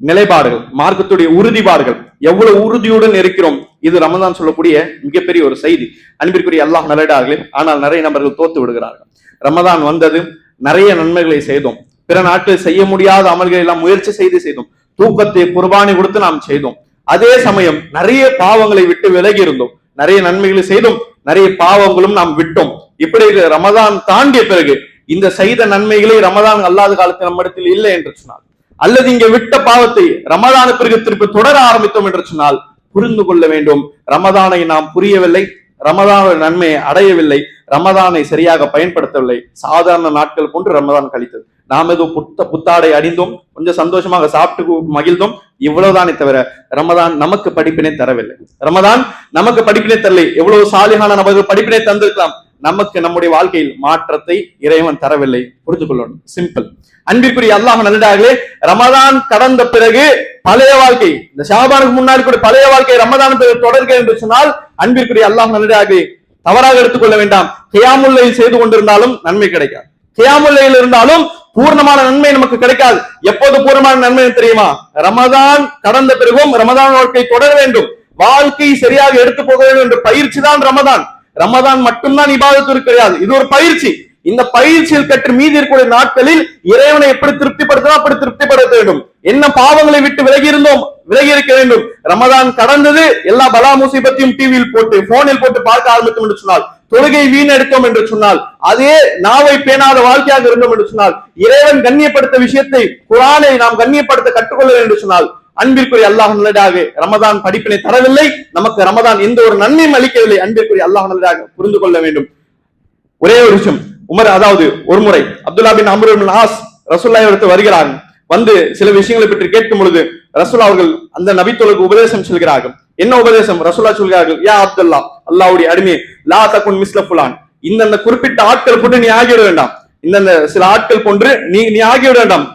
நிலைப்பாடுகள், மார்க்கத்துடைய உறுதிப்பாடுகள், எவ்வளவு உறுதியுடன் இருக்கிறோம், இது ரமதான் சொல்லக்கூடிய மிகப்பெரிய ஒரு செய்தி. அன்பிற்குரிய அல்லாஹ் நல்லடியார்களே, ஆனால் நிறைய நபர்கள் தோத்து விடுகிறார்கள். ரமதான் வந்தது, நிறைய நன்மைகளை செய்தோம், பிற நாட்களில் செய்ய முடியாத அமல்களை எல்லாம் முயற்சி செய்தோம், தூக்கத்தை குர்பானி கொடுத்து நாம் செய்தோம். அதே சமயம் நிறைய பாவங்களை விட்டு விலகி இருந்தோம், நிறைய நன்மைகளை செய்தோம், நிறைய பாவங்களும் நாம் விட்டோம். இப்படி ரமதான் தாண்டிய பிறகு இந்த செய்த நன்மைகளை ரமதான் அல்லாத காலத்தில் நம்மிடத்தில் இல்லை என்று சொன்னால், அல்லது இங்க விட்ட பாவத்தை ரமதான பிறகு திருப்பி தொடர ஆரம்பித்தோம் என்று சொன்னால் புரிந்து கொள்ள வேண்டும், ரமதானை நாம் புரியவில்லை, ரமதான நன்மையை அடையவில்லை, ரமதானை சரியாக பயன்படுத்தவில்லை. சாதாரண நாட்கள் போன்று ரமதான் கழித்தது. நாம் ஏதோ புத்தாடை அணிந்தோம், கொஞ்சம் சந்தோஷமாக சாப்பிட்டு மகிழ்ந்தோம், இவ்வளவுதானே தவிர ரமதான் நமக்கு படிப்பினை தரவில்லை. ரமதான் நமக்கு படிப்பினை தரலை. எவ்வளவு சாலிகான நபர்கள் படிப்பினை தந்திருக்கலாம், நமக்கு நம்முடைய வாழ்க்கையில் மாற்றத்தை இறைவன் தரவில்லை. புரிந்து கொள்ளணும், சிம்பிள். அன்பிற்குரிய அல்லாஹ் நல்லடியார்களே, ரமதான் கடந்த பிறகு பழைய வாழ்க்கை, இந்த ஷாபானுக்கு முன்னாடி கூட பழைய வாழ்க்கை ரமதான் பிறகு தொடர்க என்று சொன்னால், அன்பிற்குரிய அல்லாஹ் நல்லடியார்களே, தவறாக எடுத்துக்கொள்ள வேண்டாம். கியாமுல்லைல் செய்து கொண்டிருந்தாலும் நன்மை கிடைக்காது, கியாமுல்லைல் இருந்தாலும் பூர்ணமான நன்மை நமக்கு கிடைக்காது. எப்போது பூர்ணமான நன்மை தெரியுமா? ரமதான் கடந்த பிறகும் ரமதான் வாழ்க்கை தொடர வேண்டும், வாழ்க்கை சரியாக எடுத்து போக வேண்டும் என்ற பயிற்சி தான் ரமதான். ரமதான் மட்டும்தான் இபாதத்து கிடையாது, இது ஒரு பயிற்சி. இந்த பயிற்சியில் கற்று மீதி இருக்கக்கூடிய நாட்களில் இறைவனை எப்படி திருப்திப்படுத்தணும் அப்படி திருப்திப்படுத்த வேண்டும். என்ன பாவங்களை விட்டு விலகி இருந்தோம், விலகி இருக்க வேண்டும். ரமதான் கடந்தது, எல்லா பலா முசீபத்தையும் டிவியில் போட்டு போனில் போட்டு பார்க்க ஆரம்பித்தோம் என்று சொன்னால், தொழுகை வீணெடுத்தோம் என்று சொன்னால், அதே நாவை பேணாத வாழ்க்கையாக இருந்தோம் என்று சொன்னால், இறைவன் கண்ணியப்படுத்த விஷயத்தை குர்ஆனை நாம் கண்ணியப்படுத்த கற்றுக்கொள்ள என்று சொன்னால், அன்பிற்குரிய அல்லாஹ் நல்லதாக ரமதான் படிப்பினை தரவில்லை, நமக்கு ரமதான் எந்த ஒரு நன்மையும் அளிக்கவில்லை. அன்பிற்குரிய அல்லாஹ் நல்லதாக புரிந்து கொள்ள வேண்டும். ஒரே ஒரு விஷயம், உமர், அதாவது ஒரு முறை அப்துல்லா பின் அம்ர் பின் ஆஸ் ரசூலுல்லாஹி அடுத்து வருகிறார்கள். வந்து சில விஷயங்களை பற்றி கேட்கும் பொழுது ரசூலுல்லாஹ் அவர்கள் அந்த நபித்தோலுக்கு உபதேசம் சொல்கிறார்கள். என்ன உபதேசம்? ரசூலுல்லாஹ் சொல்கிறார்கள், யா அப்துல்லா, அல்லாஹ்வுடைய அடிமை, லா தகுன் மிஸ்ல ஃபுலான், இந்த குறிப்பிட்ட ஆட்கள் போன்று நீ ஆகிவிட வேண்டாம், இந்த சில ஆட்கள் போன்று நீ ஆகிவிட வேண்டாம்.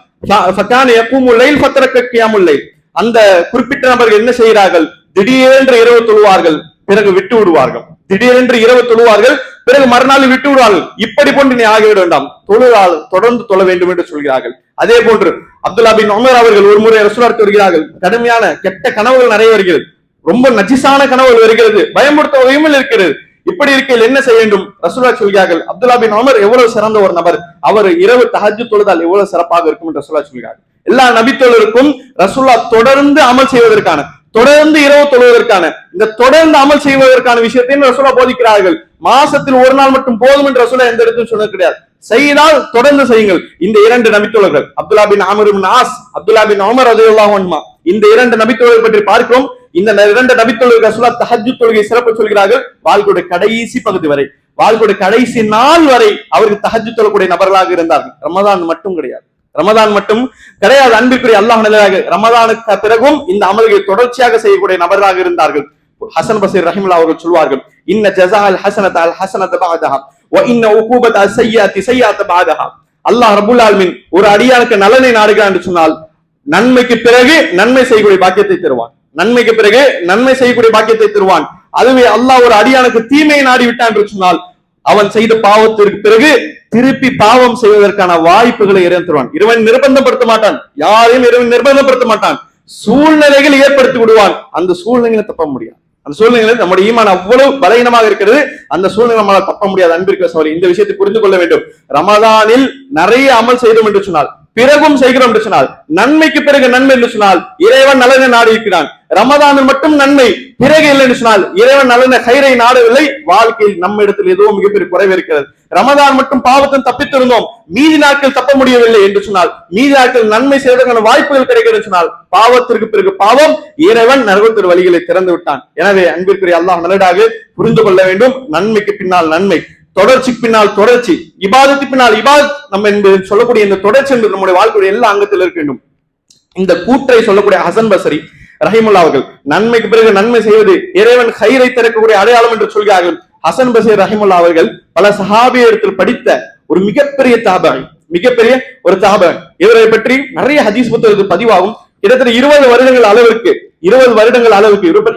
ஃபகான யகூமுல் லைல் ஃபத்ரக கியாமுல் லைல், அந்த குறிப்பிட்ட நபர்கள் என்ன செய்கிறார்கள், திடீரென்று இரவு தொழுவார்கள், பிறகு விட்டு விடுவார்கள், திடீரென்று இரவு தொழுவார்கள், பிறகு மறுநாள் விட்டு விடுவார்கள். இப்படி போன்று நீ ஆகிவிட வேண்டாம், தொழுதால் தொடர்ந்து தொழ வேண்டும் என்று சொல்கிறார்கள். அதே போன்று அப்துல்லா பின் உமர் அவர்கள் ஒரு முறை ரசூலுல்லாஹ் வருகிறார்கள். கடுமையான கெட்ட கனவுகள் நிறைய வருகிறது, ரொம்ப நஜிசான கனவுகள் வருகிறது, பயமுறுத்த வகையில் இருக்கிறது. இப்படி இருக்கையில் என்ன செய்ய வேண்டும்? ரசூலுல்லாஹ் சொல்கிறார்கள், அப்துல்லா பின் உமர் எவ்வளவு சிறந்த ஒரு நபர், அவர் இரவு தஹஜ்ஜுத் தொழுதால் எவ்வளவு சிறப்பாக இருக்கும் என்று ரசூலுல்லாஹ் சொல்கிறார்கள். எல்லா நபித்தோழருக்கும் ரசூலுல்லாஹ் தொடர்ந்து அமல் செய்வதற்கான, தொடர்ந்து இரவு தொழுவதற்கான, இந்த தொடர்ந்து அமல் செய்வதற்கான விஷயத்தை ரசூலுல்லாஹ் போதிக்கிறார்கள். மாசத்தில் ஒரு நாள் மட்டும் போதும் என்று ரசூலுல்லாஹ் எந்த இடத்திலும் சொன்னது கிடையாது. செய்தால் தொடர்ந்து செய்யுங்கள். இந்த இரண்டு நபித்தோழர்கள் அப்துல்லா பின் அம்ர் பின் ஆஸ், அப்துல்லா பின் உமர் ரலியல்லாஹு அன்ஹுமா, இந்த இரண்டு நபித்தோழர்கள் பற்றி பார்க்கிறோம். இந்த இரண்டு நபித்தோழர்கள் ரசூலுல்லாஹ் தஹஜ்ஜுத் தொழுகை சிறப்பு சொல்கிறார்கள். வாழ்க்கையுடைய கடைசி பகுதி வரை, வாழ்க்கையுடைய கடைசி நாள் வரை அவர்கள் தஹஜ்ஜுத் தொழக்கூடிய நபர்களாக இருந்தார்கள். ரமதான் மட்டும் கிடையாது, ரமதான் மட்டும் கிடையாது. அன்பிற்குரிய அல்லாஹ் நல்லதாக ரமதானுக்கு பிறகும் இந்த அமல்களை தொடர்ச்சியாக செய்யக்கூடிய நபர்களாக இருந்தார்கள். ஹசன் பஸீர் ரஹிமஹுல்லாஹ் அவர்கள் சொல்வார்கள், இன்ன ஜஸாஅல் ஹஸனத அல் ஹஸனத பஅதஹா வ இன்ன உகூபத ஸய்யிஅத்தி ஸய்யிஅத பஅதஹா. அல்லாஹ் ரப்பல் ஆலமீன் ஒரு அடியானுக்கு நலனை நாடுகிறான் என்று சொன்னால், நன்மைக்கு பிறகு நன்மை செய்யக்கூடிய பாக்கியத்தை தருவான், நன்மைக்கு பிறகு நன்மை செய்யக்கூடிய பாக்கியத்தை தருவான். அதுவே அல்லாஹ் ஒரு அடியானுக்கு தீமையை நாடி விட்டான் என்று சொன்னால், அவன் செய்த பாவத்திற்கு பிறகு திருப்பி பாவம் செய்வதற்கான வாய்ப்புகளை இறைவன் தருவான். இறைவன் நிர்பந்தப்படுத்த மாட்டான், யாரையும் இறைவன் நிர்பந்தப்படுத்த மாட்டான், சூழ்நிலைகள் ஏற்படுத்தி விடுவான். அந்த சூழ்நிலைகளை தப்ப முடியாது, அந்த சூழ்நிலை நம்முடைய ஈமான் அவ்வளவு பலகீனமாக இருக்கிறது, அந்த சூழ்நிலை நம்மளால் தப்ப முடியாது. அன்பிற்குரிய சகோதரி, இந்த விஷயத்தை புரிந்து கொள்ள வேண்டும். ரமதானில் நிறைய அமல் செய்தோம் என்று சொன்னால், பிறகும் செய்கிறோம் என்று சொன்னால், நன்மைக்கு பிறகு நன்மை என்று சொன்னால் இறைவன் நலனை நாடி இருக்கிறான். ரமதானில் மட்டும் நன்மை, பிறகு இல்லை என்று சொன்னால் இறைவன் நலனை ஹைரை நாடவில்லை. வாழ்க்கையில் நம்ம இடத்தில் ஏதோ மிகப்பெரிய குறைவு இருக்கிறது. ரமதான் மட்டும் பாவத்தின் தப்பித்திருந்தோம், மீதி நாட்கள் தப்ப முடியவில்லை என்று சொன்னால், மீதி நாட்கள் நன்மை செய்வதற்கான வாய்ப்புகள் கிடைக்கிறது சொன்னால், பாவத்திற்கு பிறகு பாவம், இறைவன் நரகத்தின் வழிகளை திறந்து விட்டான். எனவே அன்பிற்குரிய அல்லாஹ் நல்லதாக புரிந்து கொள்ள வேண்டும். நன்மைக்கு பின்னால் நன்மை, தொடர்ச்சிக்கு பின்னால் தொடர்ச்சி, இபாதத்துக்கு பின்னால் இபாதத், நம்ம என்பது சொல்லக்கூடிய இந்த தொடர்ச்சி என்பது நம்முடைய வாழ்க்கையுடைய எல்லா அங்கத்தில் இருக்க வேண்டும். இந்த கூற்றை சொல்லக்கூடிய ஹசன் பஸரி ரஹிமுல்லாஹ் அவர்கள், நன்மைக்கு பிறகு நன்மை செய்வது இறைவன் ஹைரை திறக்கக்கூடிய அடையாளம் என்று சொல்கிறார்கள். ஹசன் பசீர் ரஹிமுல்லா அவர்கள் பல சஹாபியத்தில் படித்த ஒரு மிகப்பெரிய தாபாய், மிகப்பெரிய ஒரு தாபாய். இவரை பற்றி நிறைய ஹதீஸ் புத்தகத்தில் பதிவாகும். கிட்டத்தட்ட 20 வருடங்கள் அளவிற்கு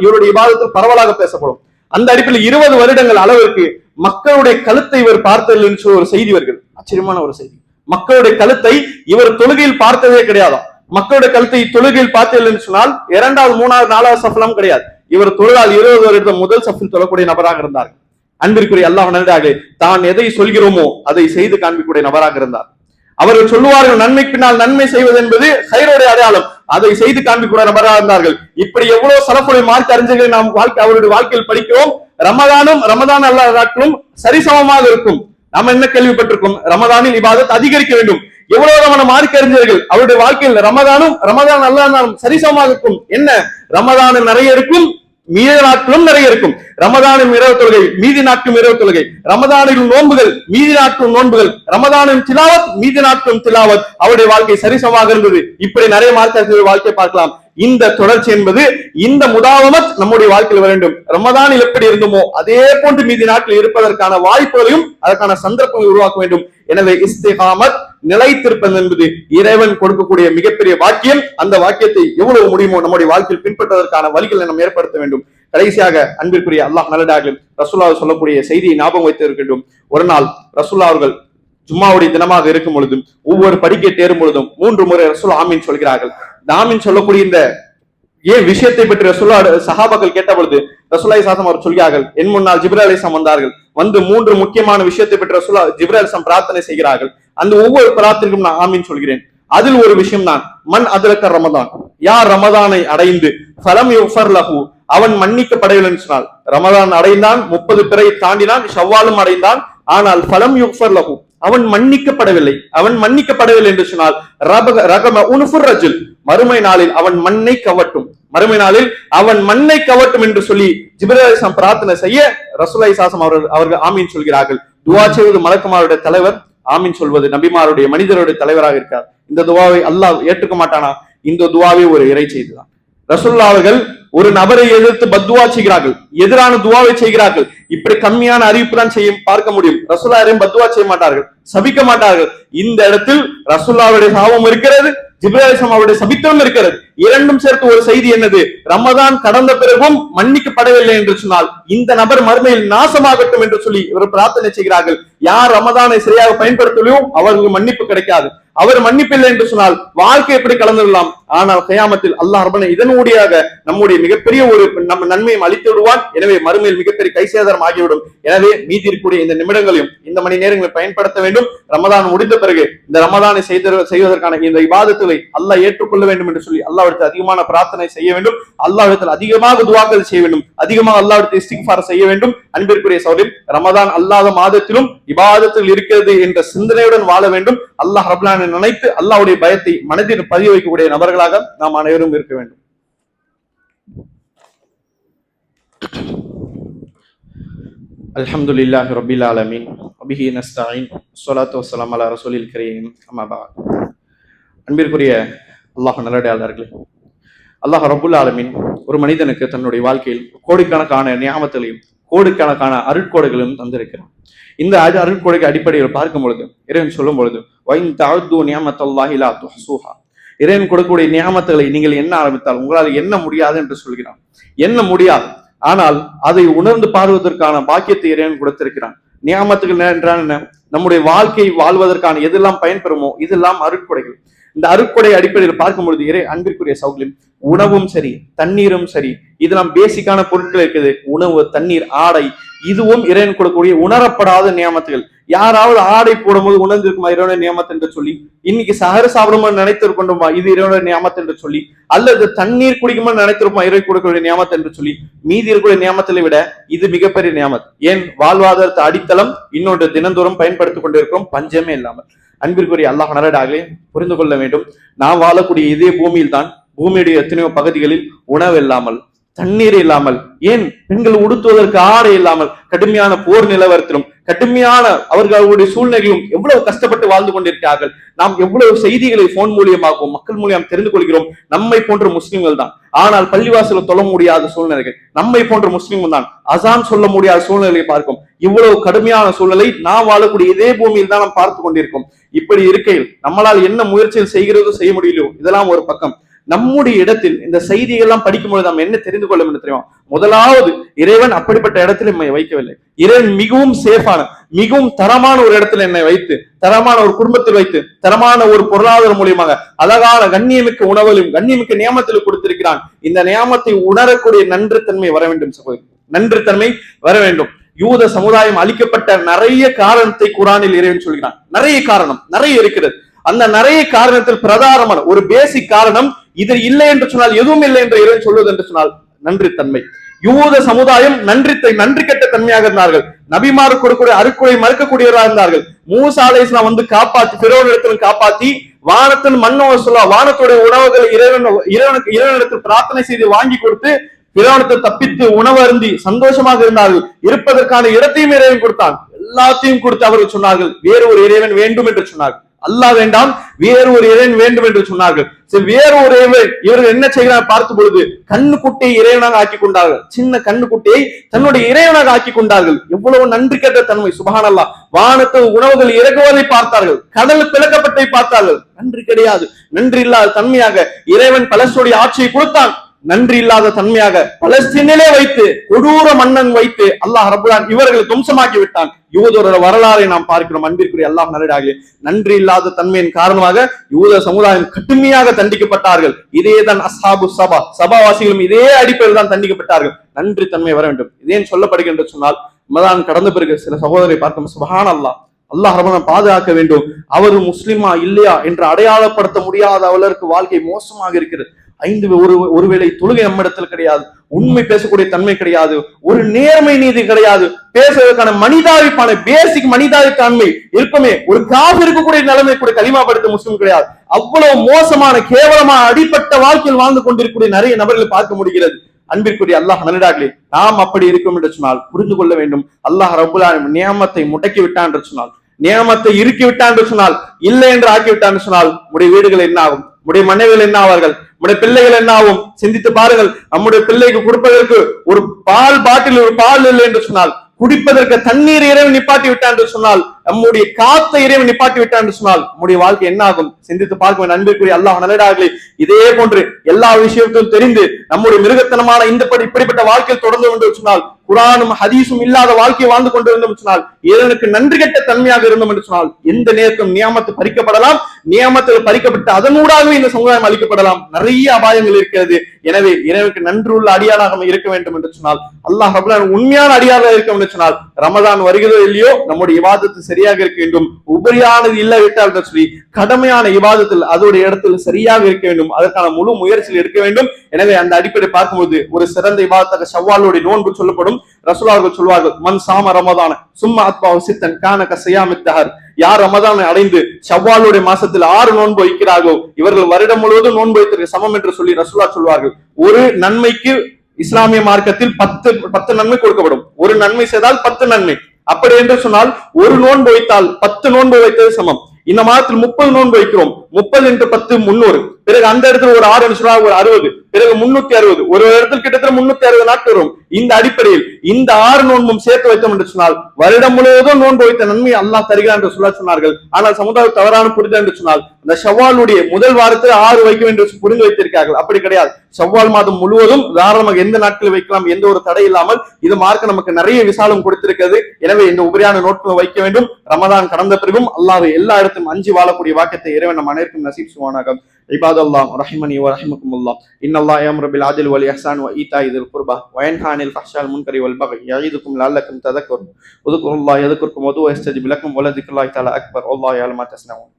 இவருடைய இபாதத்தில் பரவலாக பேசப்படும். அந்த அடிப்படையில் 20 வருடங்கள் அளவிற்கு மக்களுடைய கழுத்தை இவர் பார்த்ததில்லை என்று ஒரு செய்தி வருகிறது. ஆச்சரியமான ஒரு செய்தி. மக்களுடைய கழுத்தை இவர் தொழுகையில் பார்த்ததே கிடையாது. மக்களுடைய கழுத்தை தொழுகையில் பார்த்ததில்லை என்று சொன்னால் 2வது 3வது 4வது சஃப்லாம் கிடையாது. இவர் தொழுகால் 20 வருடம் முதல் சஃபில் தொழக்கூடிய நபராக இருந்தார். அன்பிற்குரிய அல்லாஹ் நல்லடியார்களே, தான் எதை சொல்கிறோமோ அதை செய்து காண்பிக்கக்கூடிய நபராக இருந்தார். அவர்கள் சொல்லுவார்கள், நன்மை பின்னால் நன்மை செய்வது என்பது ஹைரோடைய அடையாளம், அதை செய்து காண்பிக்கூட நபராக இருந்தார்கள். இப்படி எவ்வளவு சலப்புடைய மார்க்க அறிஞர்களை நாம் அவருடைய வாழ்க்கையில் படிக்கிறோம். ரமதான் அல்லாஹ் நாட்களும் சரிசமமாக இருக்கும். நாம் என்ன கேள்விப்பட்டிருக்கோம்? ரமதானில் இபாதத் அதிகரிக்க வேண்டும். எவ்வளவு மார்க்க அறிஞர்கள் அவருடைய வாழ்க்கையில் ரமதான் அல்லாஹ் சரிசமமாக இருக்கும். என்ன, ரமதானில் நிறைய இருக்கும், மீதி நாட்களும் நிறைய இருக்கும். ரமதானின் இரவு தொழுகை, மீதி நாட்களும் இரவு தொழுகை. ரமதானில் நோன்புகள், மீதி நாட்களும் நோன்புகள். ரமதானின் திலாவத், மீதி நாட்களும் திலாவத். அவருடைய வாழ்க்கை சரிசமமாக இருந்தது. இப்படி நிறைய மார்க்க வாழ்க்கை பார்க்கலாம். இந்த தொடர்ச்சி என்பது, இந்த முதாவமத் நம்முடைய வாழ்க்கையில் வர வேண்டும். ரமதானில் எப்படி இருந்தோமோ அதே போன்று மீதி நாட்களில் இருப்பதற்கான வாய்ப்புகளையும் அதற்கான சந்தர்ப்பங்களை உருவாக்க வேண்டும். எனவே இஸ்திகாமத், நிலைத்திருப்பது என்பது இறைவன் கொடுக்கக்கூடிய மிகப்பெரிய வாக்கியம். அந்த வாக்கியத்தை எவ்வளவு முடியுமோ நம்முடைய வாழ்க்கையில் பின்பற்றுவதற்கான வழிகளை நாம் ஏற்படுத்த வேண்டும். கடைசியாக அன்பிற்குரிய அல்லாஹ் நல்லடியார்களே, ரசூலுல்லாஹ் சொல்லக்கூடிய செய்தியை ஞாபகம் வைத்து இருக்கின்றோம். ஒரு நாள் ரசூலுல்லாஹ் அவர்கள் ஜும்மாவுடைய தினமாக இருக்கும் பொழுதும் ஒவ்வொரு படிக்கை தேரும் பொழுதும் 3 முறை ரசூல் ஆமீன் சொல்கிறார்கள். ஆமீன் சொல்லக்கூடிய இந்த விஷயத்தை பற்றி ரசூலுல்லாஹ் சஹாபாக்கள் கேட்ட பொழுது ரசூலுல்லாஹி ஸல்லல்லாஹு அவர் சொல்கிறார்கள், என் முன்னால் ஜிப்ரீல் அலைஹிஸ்ஸலாம் வந்தார்கள். வந்து 3 முக்கியமான விஷயத்தை பற்றி ரசூலுல்லாஹ் ஜிப்ரீல் அலைஹிஸ்ஸலாம் பிரார்த்தனை செய்கிறார்கள். அந்த ஒவ்வொரு பிரார்த்தனைக்கும் நான் ஆமீன் சொல்கிறேன். அதில் ஒரு விஷயம் தான், மன் அதரக்க ரமதான், யார் ரமதானை அடைந்து ஃபலம் யுஃபர் லஹு, அவன் மன்னிக்கப்படவில்லை என்று சொன்னால், ரமதான் அடைந்தான், 30 பிறை தாண்டினான், ஷவ்வாலும் அடைந்தான், ஆனால் ஃபலம் யுஃபர் லஹு, அவன் மன்னிக்கப்படவில்லை என்று சொன்னால், ரகம உன்ஃபுர் ரஜுல், மறுமை நாளில் அவன் மண்ணை கவட்டும் என்று சொல்லி ஜிப்ரீல் அலைஹிஸ்ஸலாம் பிரார்த்தனை செய்ய ரசூலுல்லாஹி ஸல்லல்லாஹு அலைஹி வஸல்லம் அவர்கள் ஆமீன் சொல்கிறார்கள். துஆ செய்வது மலக்குமாருடைய தலைவர், ஆமீன் சொல்வது நபிமாருடைய மனிதருடைய தலைவராக இருக்கார். இந்த துவாவை அல்லாஹ் ஏற்றுக்க மாட்டானா? இந்த துவாவை ஒரு இறை செய்துதான். ரசூலுல்லாஹ் அவர்கள் ஒரு நபரை எதிர்த்து பத்துவா செய்கிறார்கள், எதிரான துவாவை செய்கிறார்கள். இப்படி கம்மியான அறிவிப்பு தான் பார்க்க முடியும். ரசூலுல்லாஹ் யாரையும் பத்துவா செய்ய மாட்டார்கள், சபிக்க மாட்டார்கள். இந்த இடத்தில் ரசூலுல்லாஹ்வுடைய சாபம் இருக்கிறது, ஜிப்ரீல் அலைஹிஸ்ஸலாம் அவருடைய சபித்தமும் இருக்கிறது. இரண்டும் சேர்த்து ஒரு செய்தி என்னது? ரமதான் கடந்த பிறகும் மன்னிக்கப்படவில்லை என்று சொன்னால் இந்த நபர் மறுமையில் நாசமாகட்டும் என்று சொல்லி இவர் பிரார்த்தனை செய்கிறார்கள். யார் ரமதானை சரியாக பயன்படுத்தலையோ அவர்களுக்கு மன்னிப்பு கிடைக்காது. அவர் மன்னிப்பில்லை என்று சொன்னால் வாழ்க்கை எப்படி கலந்துடலாம். ஆனால் கயாமத்தில் அல்லாஹ் ரப்பனா இதனூடியாக நம்முடைய மிகப்பெரிய ஒரு நம்ம நன்மையும் அளித்து விடுவான். எனவே மறுமையில் மிகப்பெரிய கைசேதரம் ஆகிவிடும். எனவே மீதி இருக்கக்கூடிய இந்த நிமிடங்களையும் இந்த மணி நேரங்களை பயன்படுத்த வேண்டும். ரமதான் முடிந்த பிறகு இந்த ரமதானை செய்வதற்கான இந்த இபாதத்துகளை அல்லாஹ் ஏற்றுக்கொள்ள வேண்டும் என்று சொல்லி அல்லாஹ்விடத்தில் அதிகமான பிரார்த்தனை செய்ய வேண்டும். அல்லாஹ்விடத்தில் அதிகமாக துஆக்கள் செய்ய வேண்டும். அதிகமாக அல்லாஹ்விடத்தில் இஸ்திக்ஃபார் செய்ய வேண்டும். அன்பிற்குரிய சகோதரி, ரமதான் அல்லாத மாதத்திலும் இபாதத்தில் இருக்கிறது என்ற சிந்தனையுடன் வாழ வேண்டும். அல்லாஹ் ரப்பனா நினைத்து அல்லாஹ்வுடைய பயத்தை மனதில் பதிய வைக்கக்கூடிய நபர்களாக நாம் அனைவரும் இருக்க வேண்டும். அல்ஹம்துலில்லாஹி ரப்பில் ஆலமீன் வபிஹி நஸ்தஈன் ஸலாத்து வஸ்ஸலாமு அலா ரசூலில் கரீம் அம்மா பஅத். அன்பிற்குரிய அல்லாஹ் நல்லடியார்களே, அல்லாஹ் ரப்புல் ஆலமீன் ஒரு மனிதனுக்கு தன்னுடைய வாழ்க்கையில் கோடிக்கணக்கான நியாமத்துகளையும் கோடிக்கணக்கான அருட்கொடைகளையும் தந்திருக்கிறார். இந்த அருட்கொடைக்கு அடிப்படையில் பார்க்கும் பொழுது இறைவன் சொல்லும் பொழுது வைன் தஅது நிஅமத்தல்லாஹி லா துஹ்ஸூஹா, இறைவன் கொடுக்கக்கூடிய நியாமத்துகளை நீங்கள் என்ன ஆரம்பித்தால் உங்களால் என்ன முடியாது என்று சொல்கிறான். என்ன முடியாது, ஆனால் அதை உணர்ந்து பாடுவதற்கான பாக்கியத்தை இறைவன் கொடுத்திருக்கிறான். நியாமத்துகள் என்றால் என்ன? நம்முடைய வாழ்க்கை வாழ்வதற்கான எதெல்லாம் பயன்பெறுமோ இதெல்லாம் அருட்கொடைகள். இந்த அருட்கொடை அடிப்படையில் பார்க்கும் பொழுது அன்பிற்குரிய சகோதரர்களே, உணவும் சரி, தண்ணீரும் சரி, இதெல்லாம் பேசிக்கான பொருட்கள் இருக்குது. உணவு, தண்ணீர், ஆடை, இதுவும் இறைவன் கொடுக்கக்கூடிய உணரப்படாத நியமத்துகள். யாராவது ஆடை போடும்போது உணர்ந்திருக்குமா இறைவனுடைய நியமத்து என்று சொல்லி? இன்னைக்கு சஹர் சாப்பிடும்போது நினைத்திருக்கொண்டுமா இது இறைவனுடைய நியமத்து என்று சொல்லி? அல்லது தண்ணீர் குடிக்கும்போது நினைத்திருக்குமா இறை கொடுக்கக்கூடிய நியமத்து என்று சொல்லி? மீதி இருக்கக்கூடிய நியமத்தை விட இது மிகப்பெரிய நியமத். ஏன்? வாழ்வாதாரத்தை அடித்தளம். இன்னொன்று தினந்தோறும் பயன்படுத்திக் கொண்டிருக்கிறோம், பஞ்சமே இல்லாமல். அன்பிற்குரிய அல்லாஹ் நல்லடியார்களே, புரிந்து கொள்ள வேண்டும், நாம் வாழக்கூடிய இதே பூமியில் தான் பூமியுடைய எத்தனையோ பகுதிகளில் உணவு இல்லாமல், தண்ணீர் இல்லாமல், ஏன் பெண்கள் உடுத்துவதற்கு ஆடை இல்லாமல் கடுமையான போர் நிலவரத்திலும் கடுமையான அவர்களுடைய சூழ்நிலைகளும் எவ்வளவு கஷ்டப்பட்டு வாழ்ந்து கொண்டிருக்கிறார்கள். நாம் எவ்வளவு செய்திகளை போன் மூலியமாகவும் மக்கள் மூலியம் தெரிந்து கொள்கிறோம். நம்மை போன்ற முஸ்லிம்கள் தான், ஆனால் பள்ளிவாசல தொழ முடியாத சூழ்நிலைகள். நம்மை போன்ற முஸ்லிம்கள் தான் அசான் சொல்ல முடியாத சூழ்நிலையை பார்க்கும். இவ்வளவு கடுமையான சூழ்நிலை நாம் வாழக்கூடிய இதே பூமியில் தான் நாம் பார்த்து கொண்டிருக்கோம். இப்படி இருக்கையில் நம்மளால் என்ன முயற்சிகள் செய்கிறதோ செய்ய முடியலையோ இதெல்லாம் ஒரு பக்கம். நம்முடைய இடத்தில் இந்த செய்திகள் எல்லாம் படிக்கும்போது நாம் என்ன தெரிந்து கொள்ள வேண்டும் தெரியுமா? முதலாவது, இறைவன் அப்படிப்பட்ட இடத்துல என்னை வைக்கவில்லை. இறைவன் மிகவும் சேஃபான, மிகவும் தரமான ஒரு இடத்துல என்னை வைத்து, தரமான ஒரு குடும்பத்தில் வைத்து, தரமான ஒரு பொருளாதாரம் மூலியமாக அழகான கண்ணியமிக்க உணவிலும் கண்ணியமிக்க நியமத்திலும் கொடுத்திருக்கிறான். இந்த நியமத்தை உணரக்கூடிய நன்றித்தன்மை வர வேண்டும் சகோதரி, நன்றித்தன்மை வர வேண்டும். யூத சமுதாயம் அளிக்கப்பட்ட நிறைய காரணத்தை குரானில் இறைவன் சொல்கிறான். நிறைய காரணம் நிறைய இருக்கிறது. அந்த நிறைய காரணத்தில் பிரதானமான ஒரு பேசிக் காரணம், இது இல்லை என்று சொன்னால் எதுவும் இல்லை என்று இறைவன் சொல்வது என்று சொன்னால் நன்றித்தன்மை. யூத சமுதாயம் நன்றி கெட்ட தன்மையாக இருந்தார்கள். நபிமார் கொடுக்கக்கூடிய அருக்குறை மறுக்கக்கூடியவராக இருந்தார்கள். மூசா அலைஹிஸ்ஸலாம் வந்து காப்பாற்றி பிறோனிடத்திலும் காப்பாற்றி வானத்தின் மன்னோட சொல்ல வானத்துடைய உணவுகள் இறைவனிடத்தில் பிரார்த்தனை செய்து வாங்கி கொடுத்து பிறவனத்தை தப்பித்து உணவு அருந்தி சந்தோஷமாக இருந்தார்கள். இருப்பதற்கான இடத்தையும் இறைவன் கொடுத்தான். எல்லாத்தையும் கொடுத்து அவர்கள் சொன்னார்கள், வேறு ஒரு இறைவன் வேண்டும் என்று சொன்னார்கள். அல்லாஹ் வேண்டாம், வேறு ஒரு இறைவன் வேண்டும் என்று சொன்னார்கள். வேறு ஒரு இவர்கள் என்ன செய்கிறார் பார்த்த பொழுது கண்ணுக்குட்டியை இறைவனாக ஆக்கி கொண்டார்கள். சின்ன கண்ணுக்குட்டியை தன்னுடைய இறைவனாக ஆக்கி கொண்டார்கள். எவ்வளவு நன்றி கெட்ட தன்மை! சுப்ஹானல்லாஹ். வானத்து உணவுகள் இறங்குவதை பார்த்தார்கள், கடல் பிளக்கப்பட்டதை பார்த்தார்கள். நன்றி கிடையாது, நன்றி இல்லாத தன்மையாக இறைவன் பலஸ்தீனுடைய ஆட்சியை கொடுத்தான். நன்றி இல்லாத தன்மையாக பலஸ்தீனிலே வைத்து கொடூர மன்னன் வைத்து அல்லாஹ் ரப்புல் இவர்களை தும்சமாக்கி விட்டான். யூதரோட வரலாறை நாம் பார்க்கிறோம். அன்பிற்குரிய அல்லாஹ் நல்லடியார்களே, நன்றி இல்லாத தன்மையின் காரணமாக யூத சமுதாயம் கடுமையாக தண்டிக்கப்பட்டார்கள். இதேதான் அஸ்ஹாபு சபா, சபாவாசிகளும் இதே அடிப்படையில் தான் தண்டிக்கப்பட்டார்கள். நன்றி தன்மை வர வேண்டும். இதேன் சொல்லப்படுகின்ற சொன்னால் ரமதான் கடந்த பிறகு சில சகோதரரை பார்க்கும், சுப்ஹானல்லாஹ், அல்லாஹ் ரப்பனா பாதுகாக்க வேண்டும். அவர் முஸ்லிமா இல்லையா என்று அடையாளப்படுத்த முடியாத அவருக்கு வாழ்க்கை மோசமாக இருக்கிறது. ஒருவேளை தொழுகை நம்மிடத்தில் கிடையாது, உண்மை பேசக்கூடிய தன்மை கிடையாது, ஒரு நேர்மை நீதி கிடையாது, பேசுவதற்கான மனிதாவிப்பான பேசிக் மனிதாவித்தன்மை இருக்குமே ஒரு காஃபிர் இருக்கக்கூடிய நிலைமை கூட கலிமா படுத்த முஸ்லிம் கிடையாது. அவ்வளவு மோசமான கேவலமான அடிப்பட்ட வாழ்க்கையில் வாழ்ந்து கொண்டிருக்கக்கூடிய நிறைய நபர்களை பார்க்க முடிகிறது. அன்பிற்குரிய அல்லாஹ் நல்லடியார்களே, நாம் அப்படி இருக்கும் என்று சொன்னால் புரிந்து கொள்ள வேண்டும். அல்லாஹ் ரப்புல் ஆலமீன் நியமத்தை முடக்கி விட்டான் என்று சொன்னால், நியமத்தை இறுக்கி விட்டான் என்று சொன்னால், இல்லை என்று ஆக்கி விட்டான் என்று சொன்னால், உடைய வீடுகள் என்ன ஆகும்? உடைய மனைவிகள் என்ன ஆவார்கள்? நம்முடைய பிள்ளைகள் என்ன ஆகும்? சிந்தித்து பாருங்கள். நம்முடைய பிள்ளைக்கு கொடுப்பதற்கு ஒரு பால் பாட்டில் ஒரு பால் இல்லை என்று சொன்னால், குடிப்பதற்கு தண்ணீர் இறைவன் நிப்பாட்டி விட்டான் என்று சொன்னால், நம்முடைய காத்த இறைவன் நிப்பாட்டி விட்டான் என்று சொன்னால், நம்முடைய வாழ்க்கை என்ன ஆகும்? சிந்தித்து பார்க்க நண்பிற்குரிய அல்லாஹ் நல்லடியார்களே, இதே போன்று எல்லா விஷயத்தையும் தெரிந்து நம்முடைய மிருகத்தனமான இப்படிப்பட்ட வாழ்க்கையில் தொடர்ந்து என்று சொன்னால், குரானும் ஹதீஸும் இல்லாத வாழ்க்கையை வாழ்ந்து கொண்டிருந்தோம் சொன்னால், இறைவனுக்கு நன்றி கெட்ட தன்மையாக இருந்தோம் என்று சொன்னால், எந்த நேரத்தும் நியமத்து பறிக்கப்படலாம். நியமத்தில் பறிக்கப்பட்டு அதனூடாகவே இந்த சமுதாயம் அளிக்கப்படலாம். நிறைய அபாயங்கள் இருக்கிறது. எனவே இறைவனுக்கு நன்றியுள்ள அடியாராக இருக்க வேண்டும் என்று சொன்னால், அல்லாஹ் ரப்பல் உண்மையான அடியாராக இருக்க வேண்டும் சொன்னால், ரமதான் வருகிறதோ இல்லையோ நம்முடைய இபாதத்து சரியாக இருக்க வேண்டும். உபரியானது இல்லாவிட்டால் சொல்லி கடமையான இபாதத்தில் அதோடைய இடத்தில் சரியாக இருக்க வேண்டும். அதற்கான முழு முயற்சியில் இருக்க வேண்டும். எனவே அந்த அடிப்படை பார்க்கும்போது ஒரு சிறந்த இபாதத்தாக ஷவ்வாலுடைய நோன்பு சொல்லப்படும். ரசூலுல்லாஹ் சொல்வார்கள், மன் சாம ரமதான சும்மா அத்பாஹு சித்தன் கான கஸியாமித் தஹர். யார் ரமதானை அடைந்து ஷவ்வாலுடைய மாசத்தில் 6 நோன்பு வைக்கிறார்களோ இவர்கள் வருடம் முழுவதும் நோன்பு வைத்திருக்க சமம் என்று சொல்லி ரசூலுல்லாஹ் சொல்வார்கள். ஒரு நன்மைக்கு இஸ்லாமிய மார்க்கத்தில் 10 நன்மை கொடுக்கப்படும். ஒரு நன்மை செய்தால் 10 நன்மை. அப்படி என்று சொன்னால் ஒரு நோன்பு வைத்தால் 10 நோன்பு வைத்தது சமம். இந்த மாதத்தில் 30 நோன்பு வைக்கிறோம். 30 into 10 300. பிறகு அந்த இடத்துல ஒரு 6 சொன்னா ஒரு 60, பிறகு 360, ஒரு இடத்துல கிட்டத்தட்ட 360 நாட்கள் வரும். இந்த அடிப்படையில் இந்த 6 நோன்பும் சேர்த்து வைத்தோம் என்று சொன்னால் வருடம் முழுவதும் நோன்பு வைத்த நன்மை அல்லாஹ் தருகிறான் என்று சொல்ல சொன்னார்கள். ஆனால் சமுதாயம் தவறான புரிதல் என்று சொன்னால் இந்த ஷவ்வாலுடைய முதல் வாரத்தில் 6 வைக்க வேண்டும் என்று புரிந்து வைத்திருக்கிறார்கள். அப்படி கிடையாது. ஷவ்வால் மாதம் முழுவதும் தாராளமாக எந்த நாட்களில் வைக்கலாம், எந்த ஒரு தடை இல்லாமல். இது மார்க்க நமக்கு நிறைய விசாலம் கொடுத்திருக்கிறது. எனவே இந்த உபரியான நோட்பு வைக்க வேண்டும். ரமதான் கடந்த பிறகும் அல்லாஹ் எல்லா இடத்திலும் அஞ்சி வாழக்கூடிய வாக்கியத்தை இறைவன் நம் அனைவருக்கும் நசீப் செய்வானாக. இபாதல்லாஹ் ரஹிமனி வ ரஹிமக்குமுல்லாஹ். இன்னல்லாஹ் யஅமுரு பில் அத்லி வல் இஹ்சான் வ ஈதாஇ ذில் குர்பா வ யன்ஹா அனில் ஃபஹ்ஷாஇல் முன்கரி வல் பகய் யஈதுக்கும் லஅல்லக்கும் ததக்கரும். உذ்குருல்லாஹ் யذ்குருக்கும் வதுவ யஸ்தஜிப் லக்கும் வ லذிக்ருல்லாஹி தஆலா அக்பர். வல்லாஹு யஅலமு மா தஸ்னஊன்.